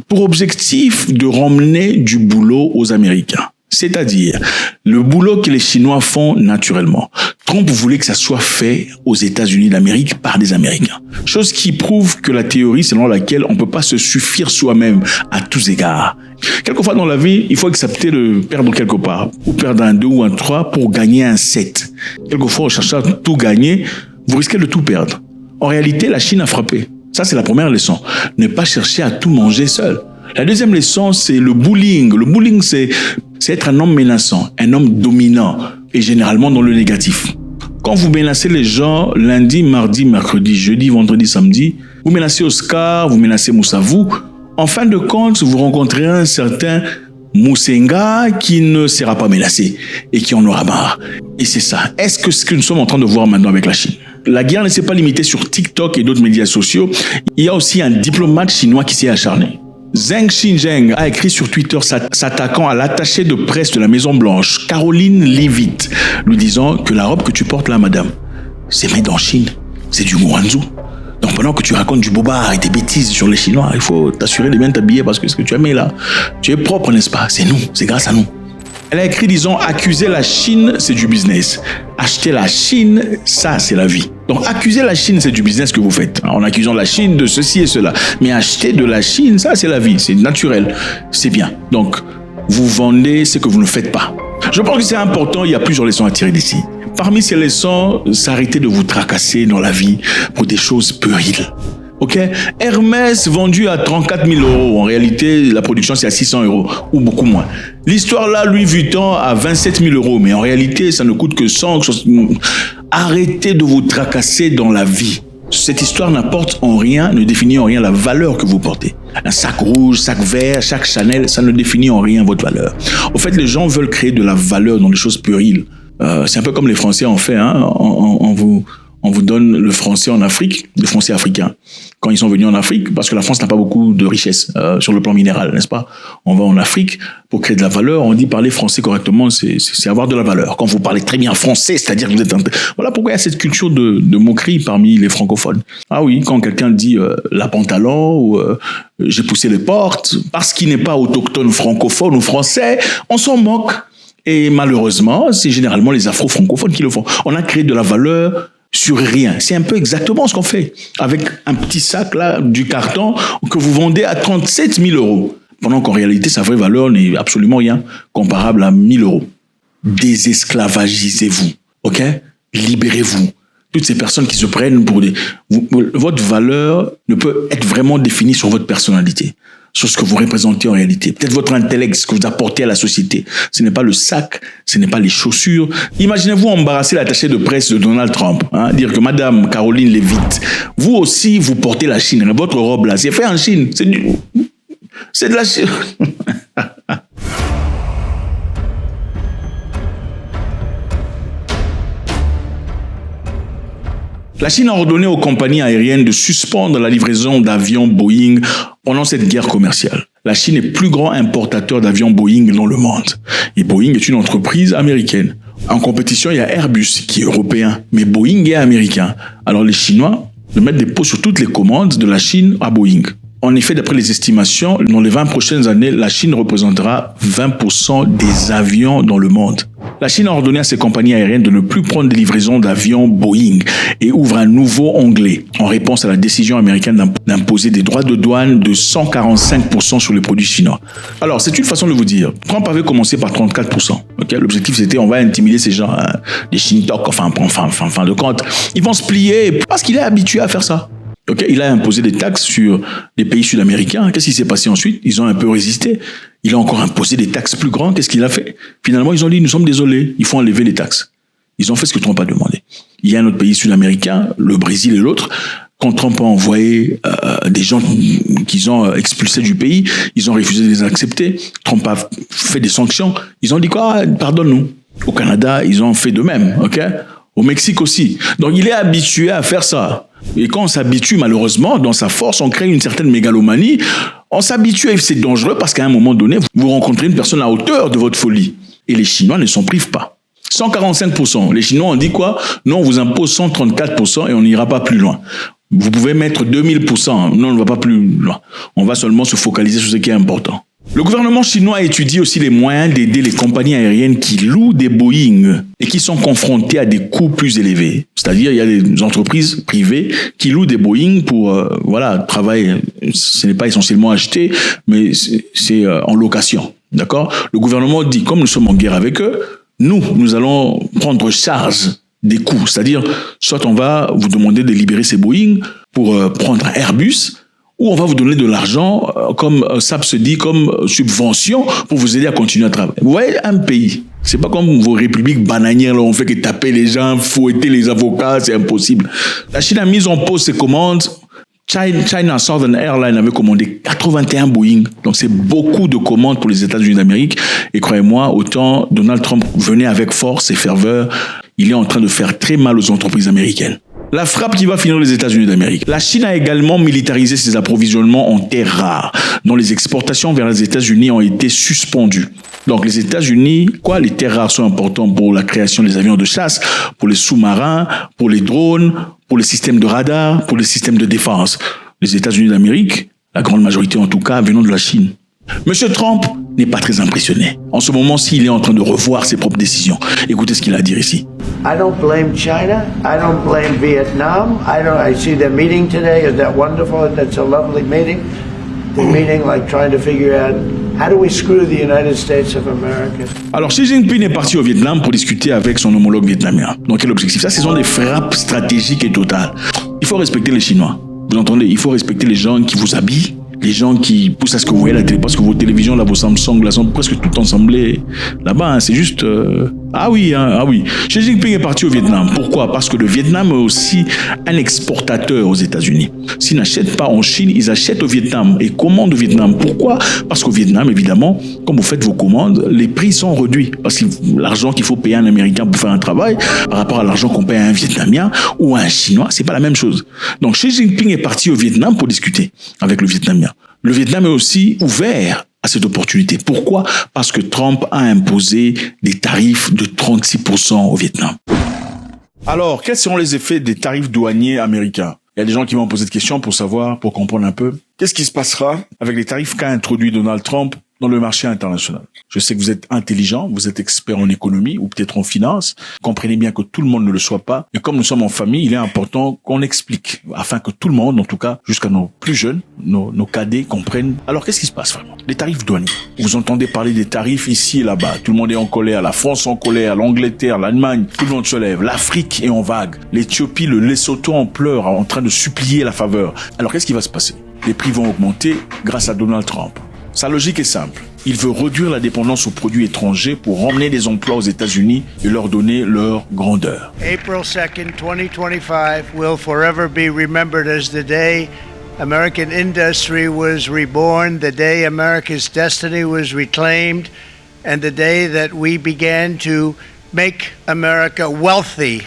pour objectif de ramener du boulot aux Américains. C'est-à-dire le boulot que les Chinois font naturellement. Trump voulait que ça soit fait aux États-Unis d'Amérique par des Américains. Chose qui prouve que la théorie selon laquelle on ne peut pas se suffire soi-même à tous égards. Quelquefois dans la vie, il faut accepter de perdre quelque part, ou perdre un 2 ou un 3 pour gagner un 7. Quelquefois, en cherchant à tout gagner, vous risquez de tout perdre. En réalité, la Chine a frappé. Ça, c'est la première leçon. Ne pas chercher à tout manger seul. La deuxième leçon, c'est le bullying. Le bullying, c'est être un homme menaçant, un homme dominant, et généralement dans le négatif. Quand vous menacez les gens lundi, mardi, mercredi, jeudi, vendredi, samedi, vous menacez Oscar, vous menacez Moussa, en fin de compte, vous rencontrerez un certain Moussenga qui ne sera pas menacé et qui en aura marre. Et c'est ça. Est-ce que ce que nous sommes en train de voir maintenant avec la Chine? La guerre ne s'est pas limitée sur TikTok et d'autres médias sociaux. Il y a aussi un diplomate chinois qui s'est acharné. Zheng Xinzheng a écrit sur Twitter s'attaquant à l'attachée de presse de la Maison Blanche, Caroline Leavitt, lui disant que la robe que tu portes là, madame, c'est made en Chine. C'est du Guangzhou. Donc pendant que tu racontes du bobard et des bêtises sur les Chinois, il faut t'assurer de bien t'habiller parce que ce que tu as mis là, tu es propre, n'est-ce pas? C'est nous, c'est grâce à nous. Elle a écrit, disons, accuser la Chine, c'est du business. Acheter la Chine, ça, c'est la vie. Donc, accuser la Chine, c'est du business que vous faites, en accusant la Chine de ceci et cela. Mais acheter de la Chine, ça, c'est la vie, c'est naturel, c'est bien. Donc, vous vendez ce que vous ne faites pas. Je pense que c'est important, il y a plusieurs leçons à tirer d'ici. Parmi ces leçons, s'arrêter de vous tracasser dans la vie pour des choses puériles. Ok, Hermès vendu à 34 000 euros. En réalité, la production, c'est à 600 euros ou beaucoup moins. L'histoire là, Louis Vuitton à 27 000 euros. Mais en réalité, ça ne coûte que 100. Arrêtez de vous tracasser dans la vie. Cette histoire n'apporte en rien, ne définit en rien la valeur que vous portez. Un sac rouge, sac vert, chaque Chanel, ça ne définit en rien votre valeur. Au fait, les gens veulent créer de la valeur dans des choses puériles. C'est un peu comme les Français en fait, hein, on vous donne le français en Afrique, le français africain. Quand ils sont venus en Afrique, parce que la France n'a pas beaucoup de richesse sur le plan minéral, n'est-ce pas? On va en Afrique pour créer de la valeur. On dit parler français correctement, c'est avoir de la valeur. Quand vous parlez très bien français, c'est-à-dire que vous êtes... Voilà pourquoi il y a cette culture de moquerie parmi les francophones. Ah oui, quand quelqu'un dit la pantalon ou j'ai poussé les portes, parce qu'il n'est pas autochtone francophone ou français, on s'en moque. Et malheureusement, c'est généralement les afro-francophones qui le font. On a créé de la valeur sur rien. C'est un peu exactement ce qu'on fait. Avec un petit sac là, du carton, que vous vendez à 37 000 euros. Pendant qu'en réalité, sa vraie valeur n'est absolument rien comparable à 1 000 euros. Désesclavagisez-vous. Ok? Libérez-vous. Toutes ces personnes qui se prennent pour des... Votre valeur ne peut être vraiment définie sur votre personnalité, sur ce que vous représentez en réalité. Peut-être votre intellect, ce que vous apportez à la société. Ce n'est pas le sac, ce n'est pas les chaussures. Imaginez-vous embarrasser l'attaché de presse de Donald Trump, hein, dire que Madame Caroline Leavitt, vous aussi, vous portez la Chine. Votre robe là, c'est fait en Chine. C'est de la Chine. La Chine a ordonné aux compagnies aériennes de suspendre la livraison d'avions Boeing pendant cette guerre commerciale. La Chine est le plus grand importateur d'avions Boeing dans le monde. Et Boeing est une entreprise américaine. En compétition, il y a Airbus qui est européen, mais Boeing est américain. Alors les Chinois mettent des pots sur toutes les commandes de la Chine à Boeing. En effet, d'après les estimations, dans les 20 prochaines années, la Chine représentera 20% des avions dans le monde. La Chine a ordonné à ses compagnies aériennes de ne plus prendre des livraisons d'avions Boeing et ouvre un nouveau onglet en réponse à la décision américaine d'imposer des droits de douane de 145% sur les produits chinois. Alors, c'est une façon de vous dire. Trump avait commencé par 34%. Okay? L'objectif, c'était on va intimider ces gens, hein, des Shintok, enfin, fin de compte. Ils vont se plier parce qu'il est habitué à faire ça. Okay, il a imposé des taxes sur les pays sud-américains. Qu'est-ce qui s'est passé ensuite? Ils ont un peu résisté. Il a encore imposé des taxes plus grandes. Qu'est-ce qu'il a fait? Finalement, ils ont dit, nous sommes désolés, il faut enlever les taxes. Ils ont fait ce que Trump a demandé. Il y a un autre pays sud-américain, le Brésil et l'autre. Quand Trump a envoyé des gens qu'ils ont expulsés du pays, ils ont refusé de les accepter. Trump a fait des sanctions. Ils ont dit quoi? Pardonne-nous. Au Canada, ils ont fait de même. Ok? Au Mexique aussi. Donc, il est habitué à faire ça. Et quand on s'habitue, malheureusement, dans sa force, on crée une certaine mégalomanie. On s'habitue et c'est dangereux parce qu'à un moment donné, vous rencontrez une personne à hauteur de votre folie. Et les Chinois ne s'en privent pas. 145%. Les Chinois ont dit quoi? Non, on vous impose 134% et on n'ira pas plus loin. Vous pouvez mettre 2000%. Non, on ne va pas plus loin. On va seulement se focaliser sur ce qui est important. Le gouvernement chinois étudie aussi les moyens d'aider les compagnies aériennes qui louent des Boeing et qui sont confrontées à des coûts plus élevés. C'est-à-dire, il y a des entreprises privées qui louent des Boeing pour, travailler. Ce n'est pas essentiellement acheté, mais c'est en location. D'accord? Le gouvernement dit, comme nous sommes en guerre avec eux, nous allons prendre charge des coûts. C'est-à-dire, soit on va vous demander de libérer ces Boeing pour prendre un Airbus, ou on va vous donner de l'argent, comme SAP se dit, comme subvention pour vous aider à continuer à travailler. Vous voyez, un pays, c'est pas comme vos républiques bananières, là, on fait que taper les gens, fouetter les avocats, c'est impossible. La Chine a mis en pause ses commandes China Southern Airlines avait commandé 81 Boeing. Donc, c'est beaucoup de commandes pour les États-Unis d'Amérique. Et croyez-moi, autant Donald Trump venait avec force et ferveur, il est en train de faire très mal aux entreprises américaines. La frappe qui va finir les États-Unis d'Amérique. La Chine a également militarisé ses approvisionnements en terres rares, dont les exportations vers les États-Unis ont été suspendues. Donc les États-Unis, les terres rares sont importantes pour la création des avions de chasse, pour les sous-marins, pour les drones, pour les systèmes de radar, pour les systèmes de défense. Les États-Unis d'Amérique, la grande majorité en tout cas, venant de la Chine. Monsieur Trump n'est pas très impressionné. En ce moment-ci, il est en train de revoir ses propres décisions. Écoutez ce qu'il a à dire ici. I don't blame China. I don't blame Vietnam. I see them meeting today. Is that wonderful? That's a lovely meeting. They're meeting like trying to figure out how do we screw the United States of America. Alors, Xi Jinping est parti au Vietnam pour discuter avec son homologue vietnamien. Donc, quel objectif? Ça, ce sont des frappes stratégiques et totales. Il faut respecter les Chinois. Vous entendez? Il faut respecter les gens qui vous habillent. Les gens qui poussent à ce que vous voyez la télé, parce que vos télévisions, là, vos Samsung, là, sont presque toutes ensemblées là-bas. Hein, c'est juste... Ah oui. Xi Jinping est parti au Vietnam. Pourquoi? Parce que le Vietnam est aussi un exportateur aux États-Unis. S'ils n'achètent pas en Chine, ils achètent au Vietnam et commandent au Vietnam. Pourquoi? Parce qu'au Vietnam, évidemment, quand vous faites vos commandes, les prix sont réduits. Parce que l'argent qu'il faut payer à un Américain pour faire un travail, par rapport à l'argent qu'on paye à un Vietnamien ou à un Chinois, c'est pas la même chose. Donc Xi Jinping est parti au Vietnam pour discuter avec le Vietnamien. Le Vietnam est aussi ouvert à cette opportunité. Pourquoi? Parce que Trump a imposé des tarifs de 36% au Vietnam. Alors, quels seront les effets des tarifs douaniers américains? Il y a des gens qui m'ont posé cette question pour savoir, pour comprendre un peu. Qu'est-ce qui se passera avec les tarifs qu'a introduit Donald Trump dans le marché international? Je sais que vous êtes intelligent, vous êtes expert en économie ou peut-être en finance. Comprenez bien que tout le monde ne le soit pas. Et comme nous sommes en famille, il est important qu'on explique afin que tout le monde, en tout cas jusqu'à nos plus jeunes, nos cadets comprennent. Alors qu'est-ce qui se passe vraiment? Les tarifs douaniers. Vous entendez parler des tarifs ici et là-bas. Tout le monde est en colère. La France en colère, l'Angleterre, l'Allemagne. Tout le monde se lève. L'Afrique est en vague. L'Éthiopie, le Lesotho en pleure, en train de supplier la faveur. Alors qu'est-ce qui va se passer? Les prix vont augmenter grâce à Donald Trump. Sa logique est simple. Il veut réduire la dépendance aux produits étrangers pour emmener des emplois aux États-Unis et leur donner leur grandeur. April 2nd, 2025 will forever be remembered as the day American industry was reborn, the day America's destiny was reclaimed, and the day that we began to make America wealthy.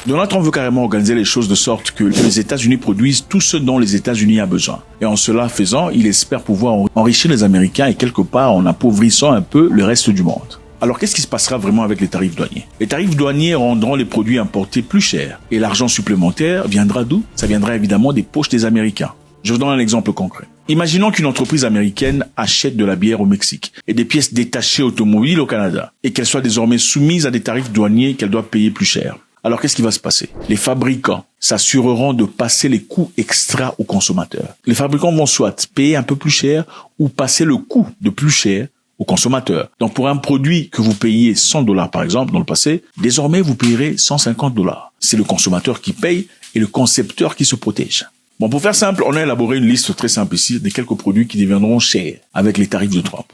Donald Trump veut carrément organiser les choses de sorte que les États-Unis produisent tout ce dont les États-Unis ont besoin. Et en cela faisant, il espère pouvoir enrichir les Américains et quelque part en appauvrissant un peu le reste du monde. Alors qu'est-ce qui se passera vraiment avec les tarifs douaniers? Les tarifs douaniers rendront les produits importés plus chers. Et l'argent supplémentaire viendra d'où? Ça viendra évidemment des poches des Américains. Je vous donne un exemple concret. Imaginons qu'une entreprise américaine achète de la bière au Mexique et des pièces détachées automobiles au Canada et qu'elle soit désormais soumise à des tarifs douaniers qu'elle doit payer plus cher. Alors, qu'est-ce qui va se passer? Les fabricants s'assureront de passer les coûts extra aux consommateurs. Les fabricants vont soit payer un peu plus cher ou passer le coût de plus cher aux consommateurs. Donc, pour un produit que vous payiez $100 par exemple dans le passé, désormais vous payerez $150. C'est le consommateur qui paye et le concepteur qui se protège. Bon, pour faire simple, on a élaboré une liste très simple ici de quelques produits qui deviendront chers avec les tarifs de Trump.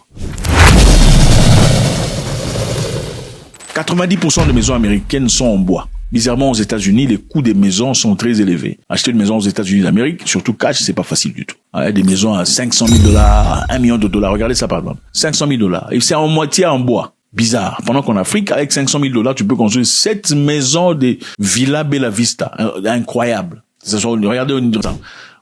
90% des maisons américaines sont en bois. Bizarrement, aux États-Unis, les coûts des maisons sont très élevés. Acheter une maison aux États-Unis d'Amérique, surtout cash, c'est pas facile du tout. Des maisons à $500 000, à $1 million. Regardez ça par exemple. $500 000. Et c'est en moitié en bois. Bizarre. Pendant qu'en Afrique, avec $500 000, tu peux construire 7 maisons de Villa Bella Vista. Incroyable.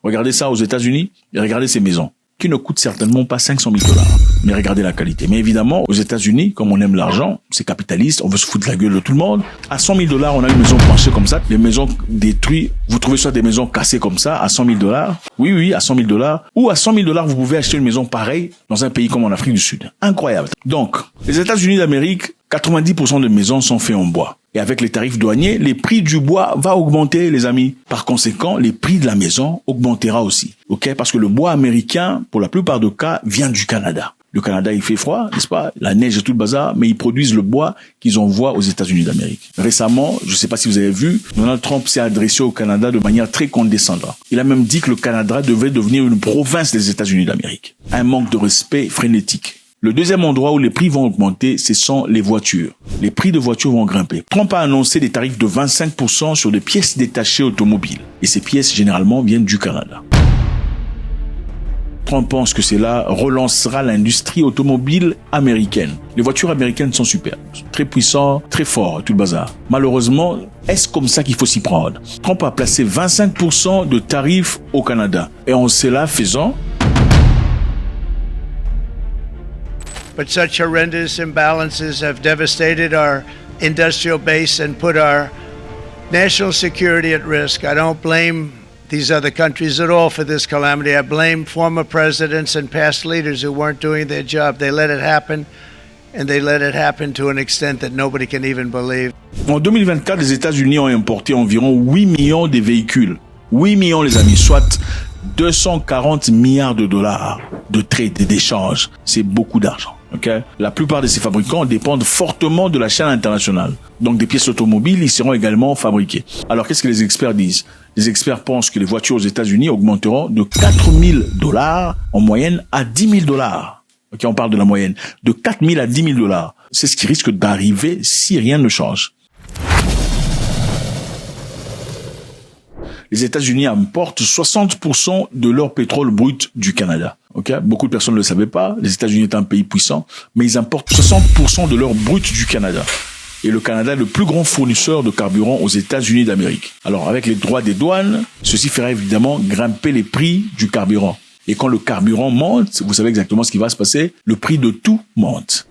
Regardez ça aux États-Unis et regardez ces maisons qui ne coûtent certainement pas $500 000. Mais regardez la qualité. Mais évidemment, aux États-Unis, comme on aime l'argent, c'est capitaliste, on veut se foutre la gueule de tout le monde. À $100 000, on a une maison penchée comme ça, les maisons détruites. Vous trouvez soit des maisons cassées comme ça, à $100 000. Oui, à $100 000. Ou à $100 000, vous pouvez acheter une maison pareille dans un pays comme en Afrique du Sud. Incroyable. Donc, les États-Unis d'Amérique, 90% de maisons sont faites en bois. Et avec les tarifs douaniers, les prix du bois va augmenter, les amis. Par conséquent, les prix de la maison augmentera aussi. OK? Parce que le bois américain, pour la plupart des cas, vient du Canada. Le Canada, il fait froid, n'est-ce pas? La neige et tout le bazar, mais ils produisent le bois qu'ils envoient aux États-Unis d'Amérique. Récemment, je ne sais pas si vous avez vu, Donald Trump s'est adressé au Canada de manière très condescendante. Il a même dit que le Canada devait devenir une province des États-Unis d'Amérique. Un manque de respect frénétique. Le deuxième endroit où les prix vont augmenter, ce sont les voitures. Les prix de voitures vont grimper. Trump a annoncé des tarifs de 25% sur des pièces détachées automobiles. Et ces pièces, généralement, viennent du Canada. Trump pense que cela relancera l'industrie automobile américaine. Les voitures américaines sont superbes, très puissantes, très fortes, tout le bazar. Malheureusement, est-ce comme ça qu'il faut s'y prendre? Trump a placé 25% de tarifs au Canada. Et en cela faisant, But such horrendous imbalances have devastated our industrial base and put our national security at risk. I don't blame these other countries at all for this calamity. I blame former presidents and past leaders who weren't doing their job. They let it happen, and they let it happen to an extent that nobody can even believe. En 2024, les États-Unis ont importé environ 8 millions de véhicules. 8 millions, les amis, soit 240 milliards de dollars de trade, d'échanges. C'est beaucoup d'argent. Okay? La plupart de ces fabricants dépendent fortement de la chaîne internationale. Donc des pièces automobiles, ils seront également fabriquées. Alors qu'est-ce que les experts disent? Les experts pensent que les voitures aux États-Unis augmenteront de 4 000 $ en moyenne à 10 000 $. Ok, on parle de la moyenne. De 4 000 à 10 000 $. C'est ce qui risque d'arriver si rien ne change. Les États-Unis importent 60% de leur pétrole brut du Canada. Okay? Beaucoup de personnes ne le savaient pas. Les États-Unis est un pays puissant, mais ils importent 60% de leur brut du Canada. Et le Canada est le plus grand fournisseur de carburant aux États-Unis d'Amérique. Alors, avec les droits des douanes, ceci fera évidemment grimper les prix du carburant. Et quand le carburant monte, vous savez exactement ce qui va se passer. Le prix de tout monte.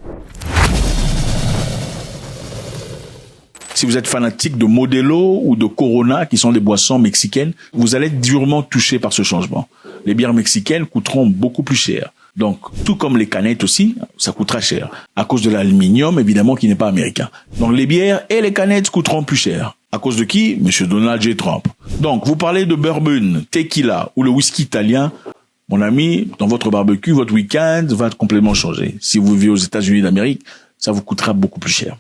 Si vous êtes fanatique de Modelo ou de Corona, qui sont des boissons mexicaines, vous allez être durement touché par ce changement. Les bières mexicaines coûteront beaucoup plus cher. Donc, tout comme les canettes aussi, ça coûtera cher. À cause de l'aluminium, évidemment, qui n'est pas américain. Donc, les bières et les canettes coûteront plus cher. À cause de qui? Monsieur Donald J. Trump. Donc, vous parlez de bourbon, tequila ou le whisky italien. Mon ami, dans votre barbecue, votre week-end va complètement changer. Si vous vivez aux États-Unis d'Amérique, ça vous coûtera beaucoup plus cher.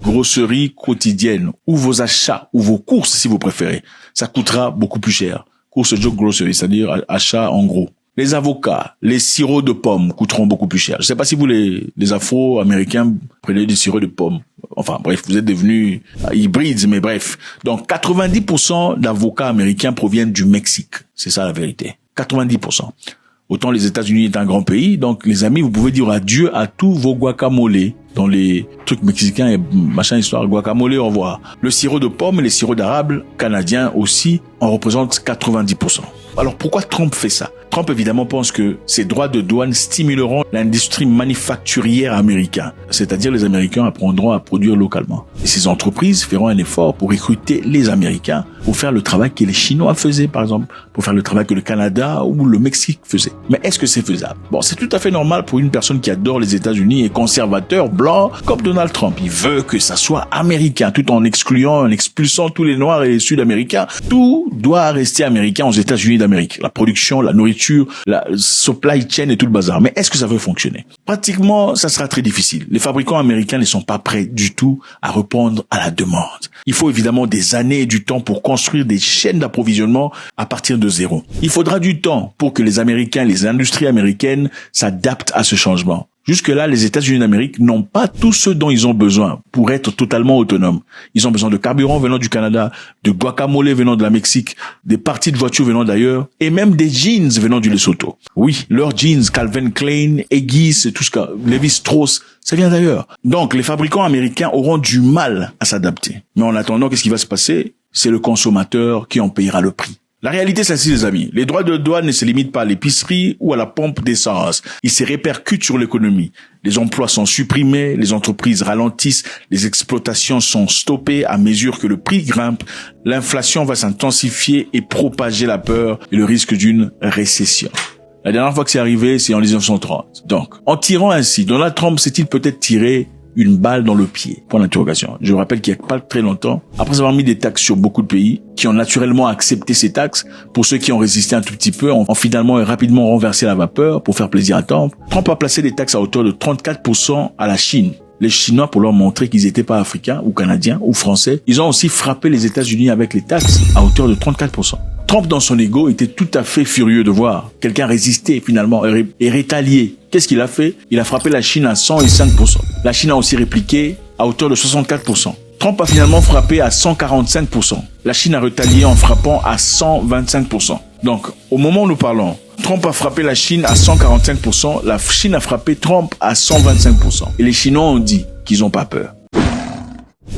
Grosserie quotidienne, ou vos achats, ou vos courses si vous préférez, ça coûtera beaucoup plus cher. Course joke grocery, c'est-à-dire achat en gros. Les avocats, les sirops de pommes coûteront beaucoup plus cher. Je sais pas si vous les Afro-Américains prenez du sirop de pommes. Enfin bref, vous êtes devenus hybrides, mais bref. Donc 90% d'avocats américains proviennent du Mexique. C'est ça la vérité. 90%. Autant les États-Unis est un grand pays, donc les amis, vous pouvez dire adieu à tous vos guacamoles dans les trucs mexicains et machin histoire. Guacamole, au revoir. Le sirop de pomme et les sirops d'érable canadiens aussi en représentent 90%. Alors pourquoi Trump fait ça? Trump évidemment pense que ces droits de douane stimuleront l'industrie manufacturière américaine, c'est-à-dire les Américains apprendront à produire localement. Et ces entreprises feront un effort pour recruter les Américains pour faire le travail que les Chinois faisaient par exemple, pour faire le travail que le Canada ou le Mexique faisait. Mais est-ce que c'est faisable? Bon, c'est tout à fait normal pour une personne qui adore les États-Unis et conservateur blanc comme Donald Trump. Il veut que ça soit américain tout en expulsant tous les Noirs et les Sud-Américains. Tout doit rester américain aux États-Unis d'Amérique. La production, la nourriture, la supply chain et tout le bazar. Mais est-ce que ça va fonctionner? Pratiquement, ça sera très difficile. Les fabricants américains ne sont pas prêts du tout à répondre à la demande. Il faut évidemment des années et du temps pour construire des chaînes d'approvisionnement à partir de zéro. Il faudra du temps pour que les Américains, les industries américaines s'adaptent à ce changement. Jusque-là, les États-Unis d'Amérique n'ont pas tout ce dont ils ont besoin pour être totalement autonomes. Ils ont besoin de carburant venant du Canada, de guacamole venant de la Mexique, des parties de voitures venant d'ailleurs, et même des jeans venant du Lesotho. Oui, leurs jeans, Calvin Klein, Huggies, tout ce que, Levi-Strauss, ça vient d'ailleurs. Donc, les fabricants américains auront du mal à s'adapter. Mais en attendant, qu'est-ce qui va se passer? C'est le consommateur qui en payera le prix. La réalité, c'est ainsi, les amis. Les droits de douane ne se limitent pas à l'épicerie ou à la pompe d'essence. Ils se répercutent sur l'économie. Les emplois sont supprimés, les entreprises ralentissent, les exploitations sont stoppées à mesure que le prix grimpe. L'inflation va s'intensifier et propager la peur et le risque d'une récession. La dernière fois que c'est arrivé, c'est en 1930. Donc, en tirant ainsi, Donald Trump s'est-il peut-être tiré une balle dans le pied? Point d'interrogation. Je vous rappelle qu'il n'y a pas très longtemps, après avoir mis des taxes sur beaucoup de pays, qui ont naturellement accepté ces taxes, pour ceux qui ont résisté un tout petit peu, ont finalement et rapidement renversé la vapeur pour faire plaisir à Trump. Trump a placé des taxes à hauteur de 34% à la Chine. Les Chinois, pour leur montrer qu'ils n'étaient pas africains ou canadiens ou français, ils ont aussi frappé les États-Unis avec les taxes à hauteur de 34%. Trump, dans son ego, était tout à fait furieux de voir quelqu'un résister finalement et rétalier. Qu'est-ce qu'il a fait? Il a frappé la Chine à 105%. La Chine a aussi répliqué à hauteur de 64%. Trump a finalement frappé à 145%. La Chine a retalié en frappant à 125%. Donc, au moment où nous parlons, Trump a frappé la Chine à 145%, la Chine a frappé Trump à 125%. Et les Chinois ont dit qu'ils n'ont pas peur.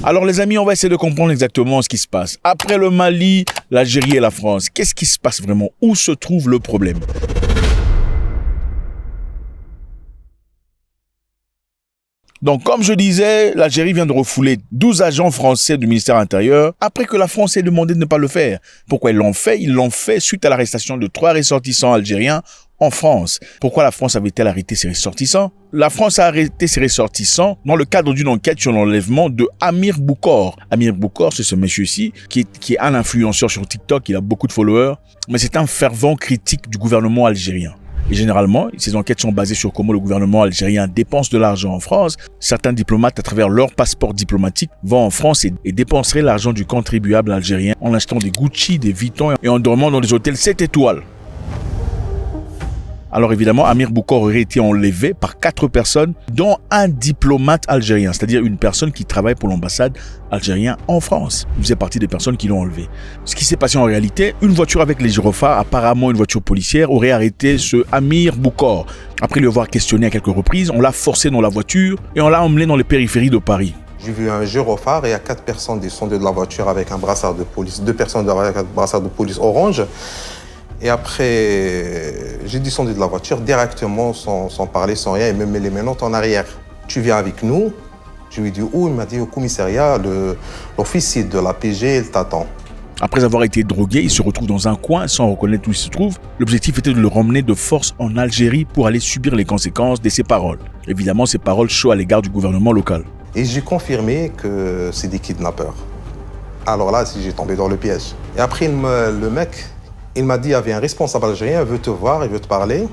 Alors les amis, on va essayer de comprendre exactement ce qui se passe. Après le Mali, l'Algérie et la France, qu'est-ce qui se passe vraiment? Où se trouve le problème? Donc, comme je disais, l'Algérie vient de refouler 12 agents français du ministère intérieur après que la France ait demandé de ne pas le faire. Pourquoi ils l'ont fait? Ils l'ont fait suite à l'arrestation de 3 ressortissants algériens en France. Pourquoi la France avait-elle arrêté ces ressortissants? La France a arrêté ces ressortissants dans le cadre d'une enquête sur l'enlèvement de Amir Boukor. Amir Boukor, c'est ce monsieur-ci qui est un influenceur sur TikTok, il a beaucoup de followers, mais c'est un fervent critique du gouvernement algérien. Et généralement, ces enquêtes sont basées sur comment le gouvernement algérien dépense de l'argent en France. Certains diplomates, à travers leur passeport diplomatique, vont en France et dépenseraient l'argent du contribuable algérien en achetant des Gucci, des Vuitton et en dormant dans des hôtels 7 étoiles. Alors évidemment, Amir Boukor aurait été enlevé par 4 personnes, dont un diplomate algérien, c'est-à-dire une personne qui travaille pour l'ambassade algérienne en France. Il faisait partie des personnes qui l'ont enlevé. Ce qui s'est passé en réalité, une voiture avec les gyrophares, apparemment une voiture policière, aurait arrêté ce Amir Boukor. Après lui avoir questionné à quelques reprises, on l'a forcé dans la voiture et on l'a emmené dans les périphéries de Paris. J'ai vu un gyrophare et il y a 4 personnes descendues de la voiture avec un brassard de police, 2 personnes avec un brassard de police orange. Et après, j'ai descendu de la voiture directement, sans parler, sans rien, et me met les menottes en arrière. Tu viens avec nous? Je lui ai dit où? Il m'a dit au commissariat, l'officier de la PG, il t'attend. Après avoir été drogué, il se retrouve dans un coin sans reconnaître où il se trouve. L'objectif était de le ramener de force en Algérie pour aller subir les conséquences de ses paroles. Évidemment, ses paroles chaudes à l'égard du gouvernement local. Et j'ai confirmé que c'est des kidnappeurs. Alors là, j'ai tombé dans le piège. Et après, le mec... il m'a dit, il y avait un responsable algérien, il veut te voir, il veut te parler.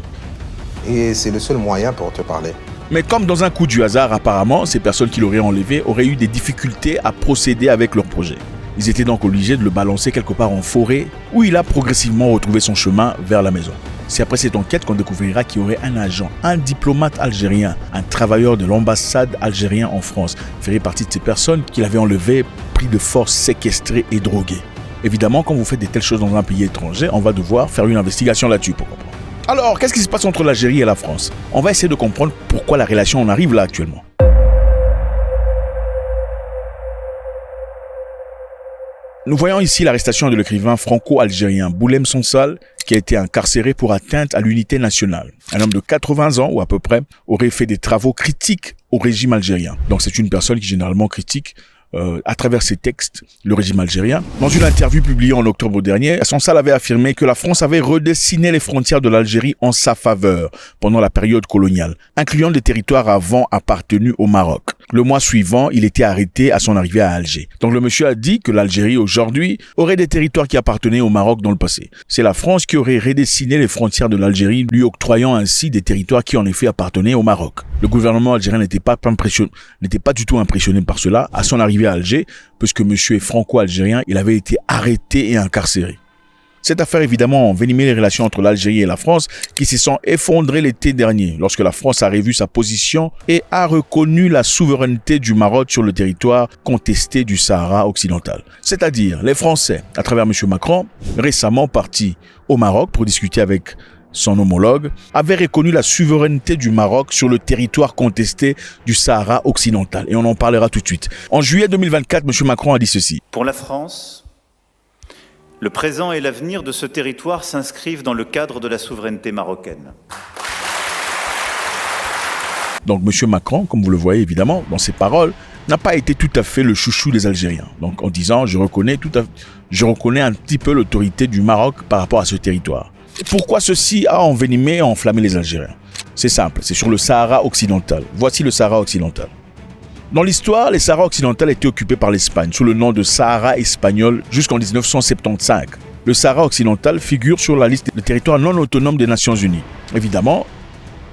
Et c'est le seul moyen pour te parler. Mais comme dans un coup du hasard, apparemment, ces personnes qui l'auraient enlevé auraient eu des difficultés à procéder avec leur projet. Ils étaient donc obligés de le balancer quelque part en forêt, où il a progressivement retrouvé son chemin vers la maison. C'est après cette enquête qu'on découvrira qu'il y aurait un agent, un diplomate algérien, un travailleur de l'ambassade algérienne en France, ferait partie de ces personnes qu'il avait enlevées, pris de force, séquestrées et droguées. Évidemment, quand vous faites de telles choses dans un pays étranger, on va devoir faire une investigation là-dessus pour comprendre. Alors, qu'est-ce qui se passe entre l'Algérie et la France? On va essayer de comprendre pourquoi la relation en arrive là actuellement. Nous voyons ici l'arrestation de l'écrivain franco-algérien Bouhlem Sansal, qui a été incarcéré pour atteinte à l'unité nationale. Un homme de 80 ans, ou à peu près, aurait fait des travaux critiques au régime algérien. Donc c'est une personne qui généralement critique à travers ses textes, le régime algérien. Dans une interview publiée en octobre dernier, Sansal avait affirmé que la France avait redessiné les frontières de l'Algérie en sa faveur pendant la période coloniale, incluant des territoires avant appartenus au Maroc. Le mois suivant, il était arrêté à son arrivée à Alger. Donc le monsieur a dit que l'Algérie aujourd'hui aurait des territoires qui appartenaient au Maroc dans le passé. C'est la France qui aurait redessiné les frontières de l'Algérie, lui octroyant ainsi des territoires qui en effet appartenaient au Maroc. Le gouvernement algérien n'était pas du tout impressionné par cela à son arrivée à Alger, puisque monsieur est franco-algérien, il avait été arrêté et incarcéré. Cette affaire évidemment a envenimé les relations entre l'Algérie et la France qui se sont effondrées l'été dernier lorsque la France a revu sa position et a reconnu la souveraineté du Maroc sur le territoire contesté du Sahara occidental. C'est-à-dire les Français, à travers M. Macron, récemment partis au Maroc pour discuter avec son homologue, avaient reconnu la souveraineté du Maroc sur le territoire contesté du Sahara occidental. Et on en parlera tout de suite. En juillet 2024, M. Macron a dit ceci. Pour la France, le présent et l'avenir de ce territoire s'inscrivent dans le cadre de la souveraineté marocaine. Donc M. Macron, comme vous le voyez évidemment, dans ses paroles, n'a pas été tout à fait le chouchou des Algériens. Donc en disant, je reconnais un petit peu l'autorité du Maroc par rapport à ce territoire. Et pourquoi ceci a envenimé et enflammé les Algériens? C'est simple, c'est sur le Sahara occidental. Voici le Sahara occidental. Dans l'histoire, les Sahara occidental étaient occupés par l'Espagne sous le nom de Sahara espagnol jusqu'en 1975. Le Sahara occidental figure sur la liste des territoires non autonomes des Nations Unies. Évidemment,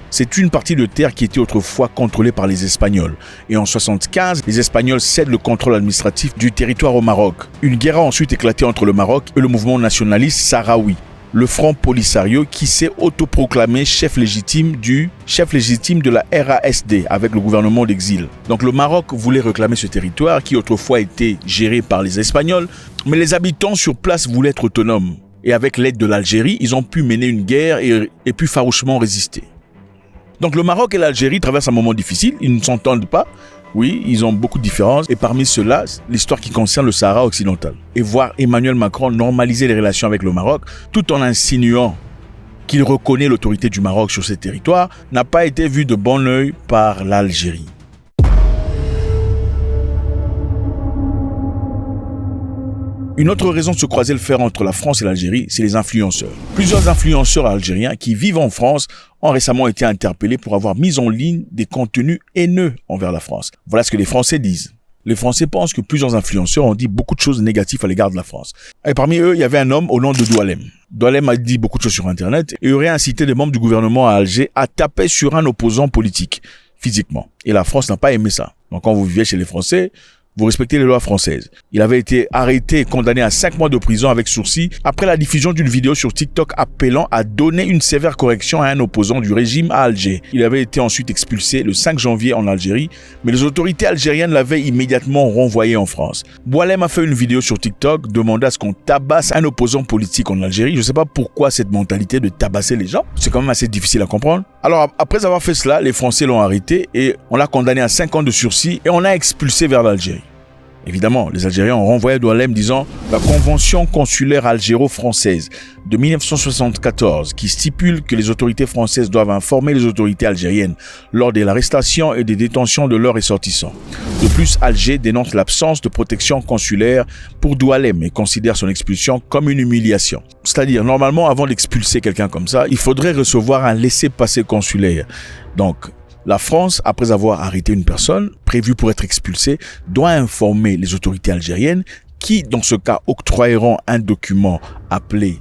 c'est une partie de terre qui était autrefois contrôlée par les Espagnols. Et en 1975, les Espagnols cèdent le contrôle administratif du territoire au Maroc. Une guerre a ensuite éclaté entre le Maroc et le mouvement nationaliste sahraoui. le Front Polisario qui s'est autoproclamé chef légitime de la RASD avec le gouvernement d'exil. Donc le Maroc voulait réclamer ce territoire qui autrefois était géré par les Espagnols, mais les habitants sur place voulaient être autonomes. Et avec l'aide de l'Algérie, ils ont pu mener une guerre et pu farouchement résister. Donc le Maroc et l'Algérie traversent un moment difficile, ils ne s'entendent pas. Oui, ils ont beaucoup de différences. Et parmi ceux-là, l'histoire qui concerne le Sahara occidental. Et voir Emmanuel Macron normaliser les relations avec le Maroc, tout en insinuant qu'il reconnaît l'autorité du Maroc sur ces territoires, n'a pas été vu de bon œil par l'Algérie. Une autre raison de se croiser le fer entre la France et l'Algérie, c'est les influenceurs. Plusieurs influenceurs algériens qui vivent en France ont récemment été interpellés pour avoir mis en ligne des contenus haineux envers la France. Voilà ce que les Français disent. Les Français pensent que plusieurs influenceurs ont dit beaucoup de choses négatives à l'égard de la France. Et parmi eux, il y avait un homme au nom de Doualem. Doualem a dit beaucoup de choses sur Internet et aurait incité des membres du gouvernement à Alger à taper sur un opposant politique, physiquement. Et la France n'a pas aimé ça. Donc quand vous vivez chez les Français, vous respectez les lois françaises. Il avait été arrêté et condamné à 5 mois de prison avec sursis après la diffusion d'une vidéo sur TikTok appelant à donner une sévère correction à un opposant du régime à Alger. Il avait été ensuite expulsé le 5 janvier en Algérie, mais les autorités algériennes l'avaient immédiatement renvoyé en France. Boualem a fait une vidéo sur TikTok demandant à ce qu'on tabasse un opposant politique en Algérie. Je ne sais pas pourquoi cette mentalité de tabasser les gens. C'est quand même assez difficile à comprendre. Alors, après avoir fait cela, les Français l'ont arrêté et on l'a condamné à 5 ans de sursis et on l'a expulsé vers l'Algérie. Évidemment, les Algériens ont renvoyé Doualem disant « La convention consulaire algéro-française de 1974 qui stipule que les autorités françaises doivent informer les autorités algériennes lors de l'arrestation et des détentions de leurs ressortissants. » De plus, Alger dénonce l'absence de protection consulaire pour Doualem et considère son expulsion comme une humiliation. C'est-à-dire, normalement, avant d'expulser quelqu'un comme ça, il faudrait recevoir un laissez-passer consulaire. Donc, la France, après avoir arrêté une personne prévue pour être expulsée, doit informer les autorités algériennes qui, dans ce cas, octroieront un document appelé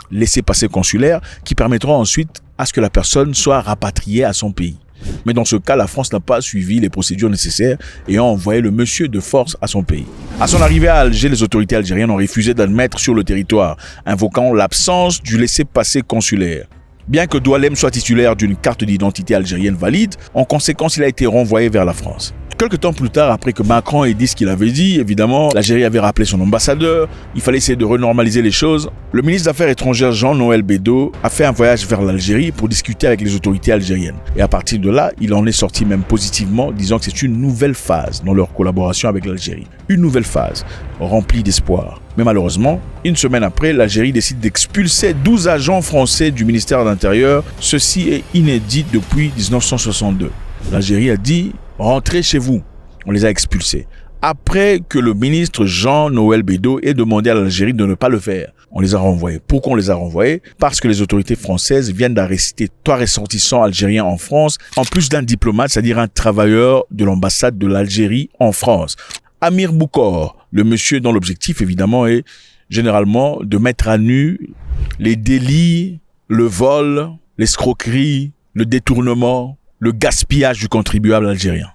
laissez-passer consulaire qui permettra ensuite à ce que la personne soit rapatriée à son pays. Mais dans ce cas, la France n'a pas suivi les procédures nécessaires et a envoyé le monsieur de force à son pays. À son arrivée à Alger, les autorités algériennes ont refusé d'admettre sur le territoire, invoquant l'absence du laissez-passer consulaire. Bien que Doualem soit titulaire d'une carte d'identité algérienne valide, en conséquence, il a été renvoyé vers la France. Quelques temps plus tard, après que Macron ait dit ce qu'il avait dit, évidemment, l'Algérie avait rappelé son ambassadeur, il fallait essayer de renormaliser les choses. Le ministre des Affaires étrangères Jean-Noël Bédot a fait un voyage vers l'Algérie pour discuter avec les autorités algériennes. Et à partir de là, il en est sorti même positivement, disant que c'est une nouvelle phase dans leur collaboration avec l'Algérie. Une nouvelle phase, remplie d'espoir. Mais malheureusement, une semaine après, l'Algérie décide d'expulser 12 agents français du ministère de l'Intérieur. Ceci est inédit depuis 1962. L'Algérie a dit « Rentrez chez vous ». On les a expulsés. Après que le ministre Jean-Noël Bédot ait demandé à l'Algérie de ne pas le faire, on les a renvoyés. Pourquoi on les a renvoyés? Parce que les autorités françaises viennent d'arrêter 3 ressortissants algériens en France, en plus d'un diplomate, c'est-à-dire un travailleur de l'ambassade de l'Algérie en France. Amir Boukor, le monsieur dont l'objectif évidemment est généralement de mettre à nu les délits, le vol, l'escroquerie, le détournement, le gaspillage du contribuable algérien.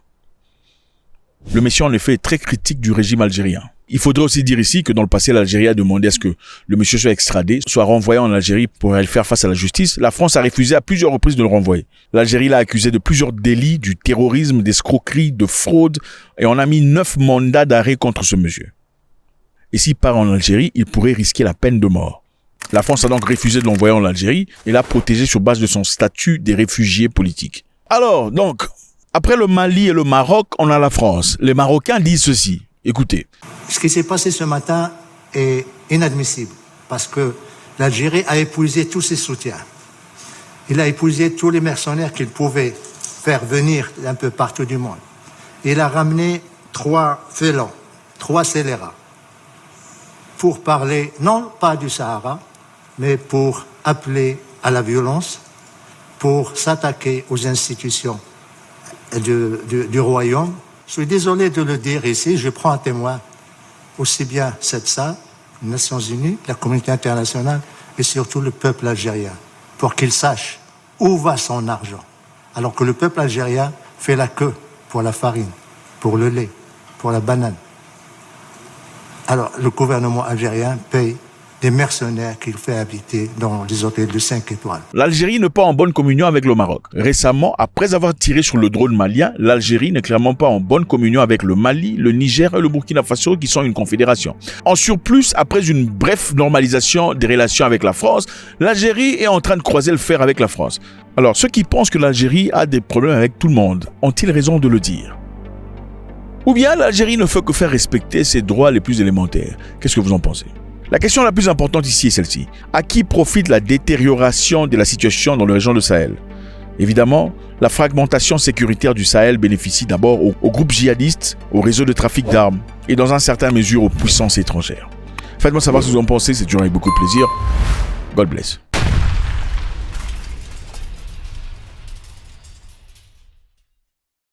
Le monsieur en effet est très critique du régime algérien. Il faudrait aussi dire ici que dans le passé, l'Algérie a demandé à ce que le monsieur soit extradé, soit renvoyé en Algérie pour aller faire face à la justice. La France a refusé à plusieurs reprises de le renvoyer. L'Algérie l'a accusé de plusieurs délits, du terrorisme, d'escroquerie, de fraude, et on a mis 9 mandats d'arrêt contre ce monsieur. Et s'il part en Algérie, il pourrait risquer la peine de mort. La France a donc refusé de l'envoyer en Algérie et l'a protégé sur base de son statut des réfugiés politiques. Alors, donc, après le Mali et le Maroc, on a la France. Les Marocains disent ceci. Écoutez. Ce qui s'est passé ce matin est inadmissible parce que l'Algérie a épuisé tous ses soutiens. Il a épuisé tous les mercenaires qu'il pouvait faire venir d'un peu partout du monde. Il a ramené 3 félons, 3 scélérats pour parler, non pas du Sahara, mais pour appeler à la violence, pour s'attaquer aux institutions du royaume. Je suis désolé de le dire ici, je prends un témoin, aussi bien cette salle, les Nations Unies, la communauté internationale et surtout le peuple algérien, pour qu'il sache où va son argent. Alors que le peuple algérien fait la queue pour la farine, pour le lait, pour la banane. Alors le gouvernement algérien paye des mercenaires qu'il fait habiter dans les hôtels de 5 étoiles. L'Algérie n'est pas en bonne communion avec le Maroc. Récemment, après avoir tiré sur le drone malien, l'Algérie n'est clairement pas en bonne communion avec le Mali, le Niger et le Burkina Faso qui sont une confédération. En surplus, après une brève normalisation des relations avec la France, l'Algérie est en train de croiser le fer avec la France. Alors, ceux qui pensent que l'Algérie a des problèmes avec tout le monde, ont-ils raison de le dire? Ou bien l'Algérie ne fait que faire respecter ses droits les plus élémentaires? Qu'est-ce que vous en pensez? La question la plus importante ici est celle-ci. À qui profite la détérioration de la situation dans la région de Sahel? Évidemment, la fragmentation sécuritaire du Sahel bénéficie d'abord aux groupes djihadistes, aux réseaux de trafic d'armes et dans une certaine mesure aux puissances étrangères. Faites-moi savoir ce que vous en pensez, c'est toujours avec beaucoup de plaisir. God bless.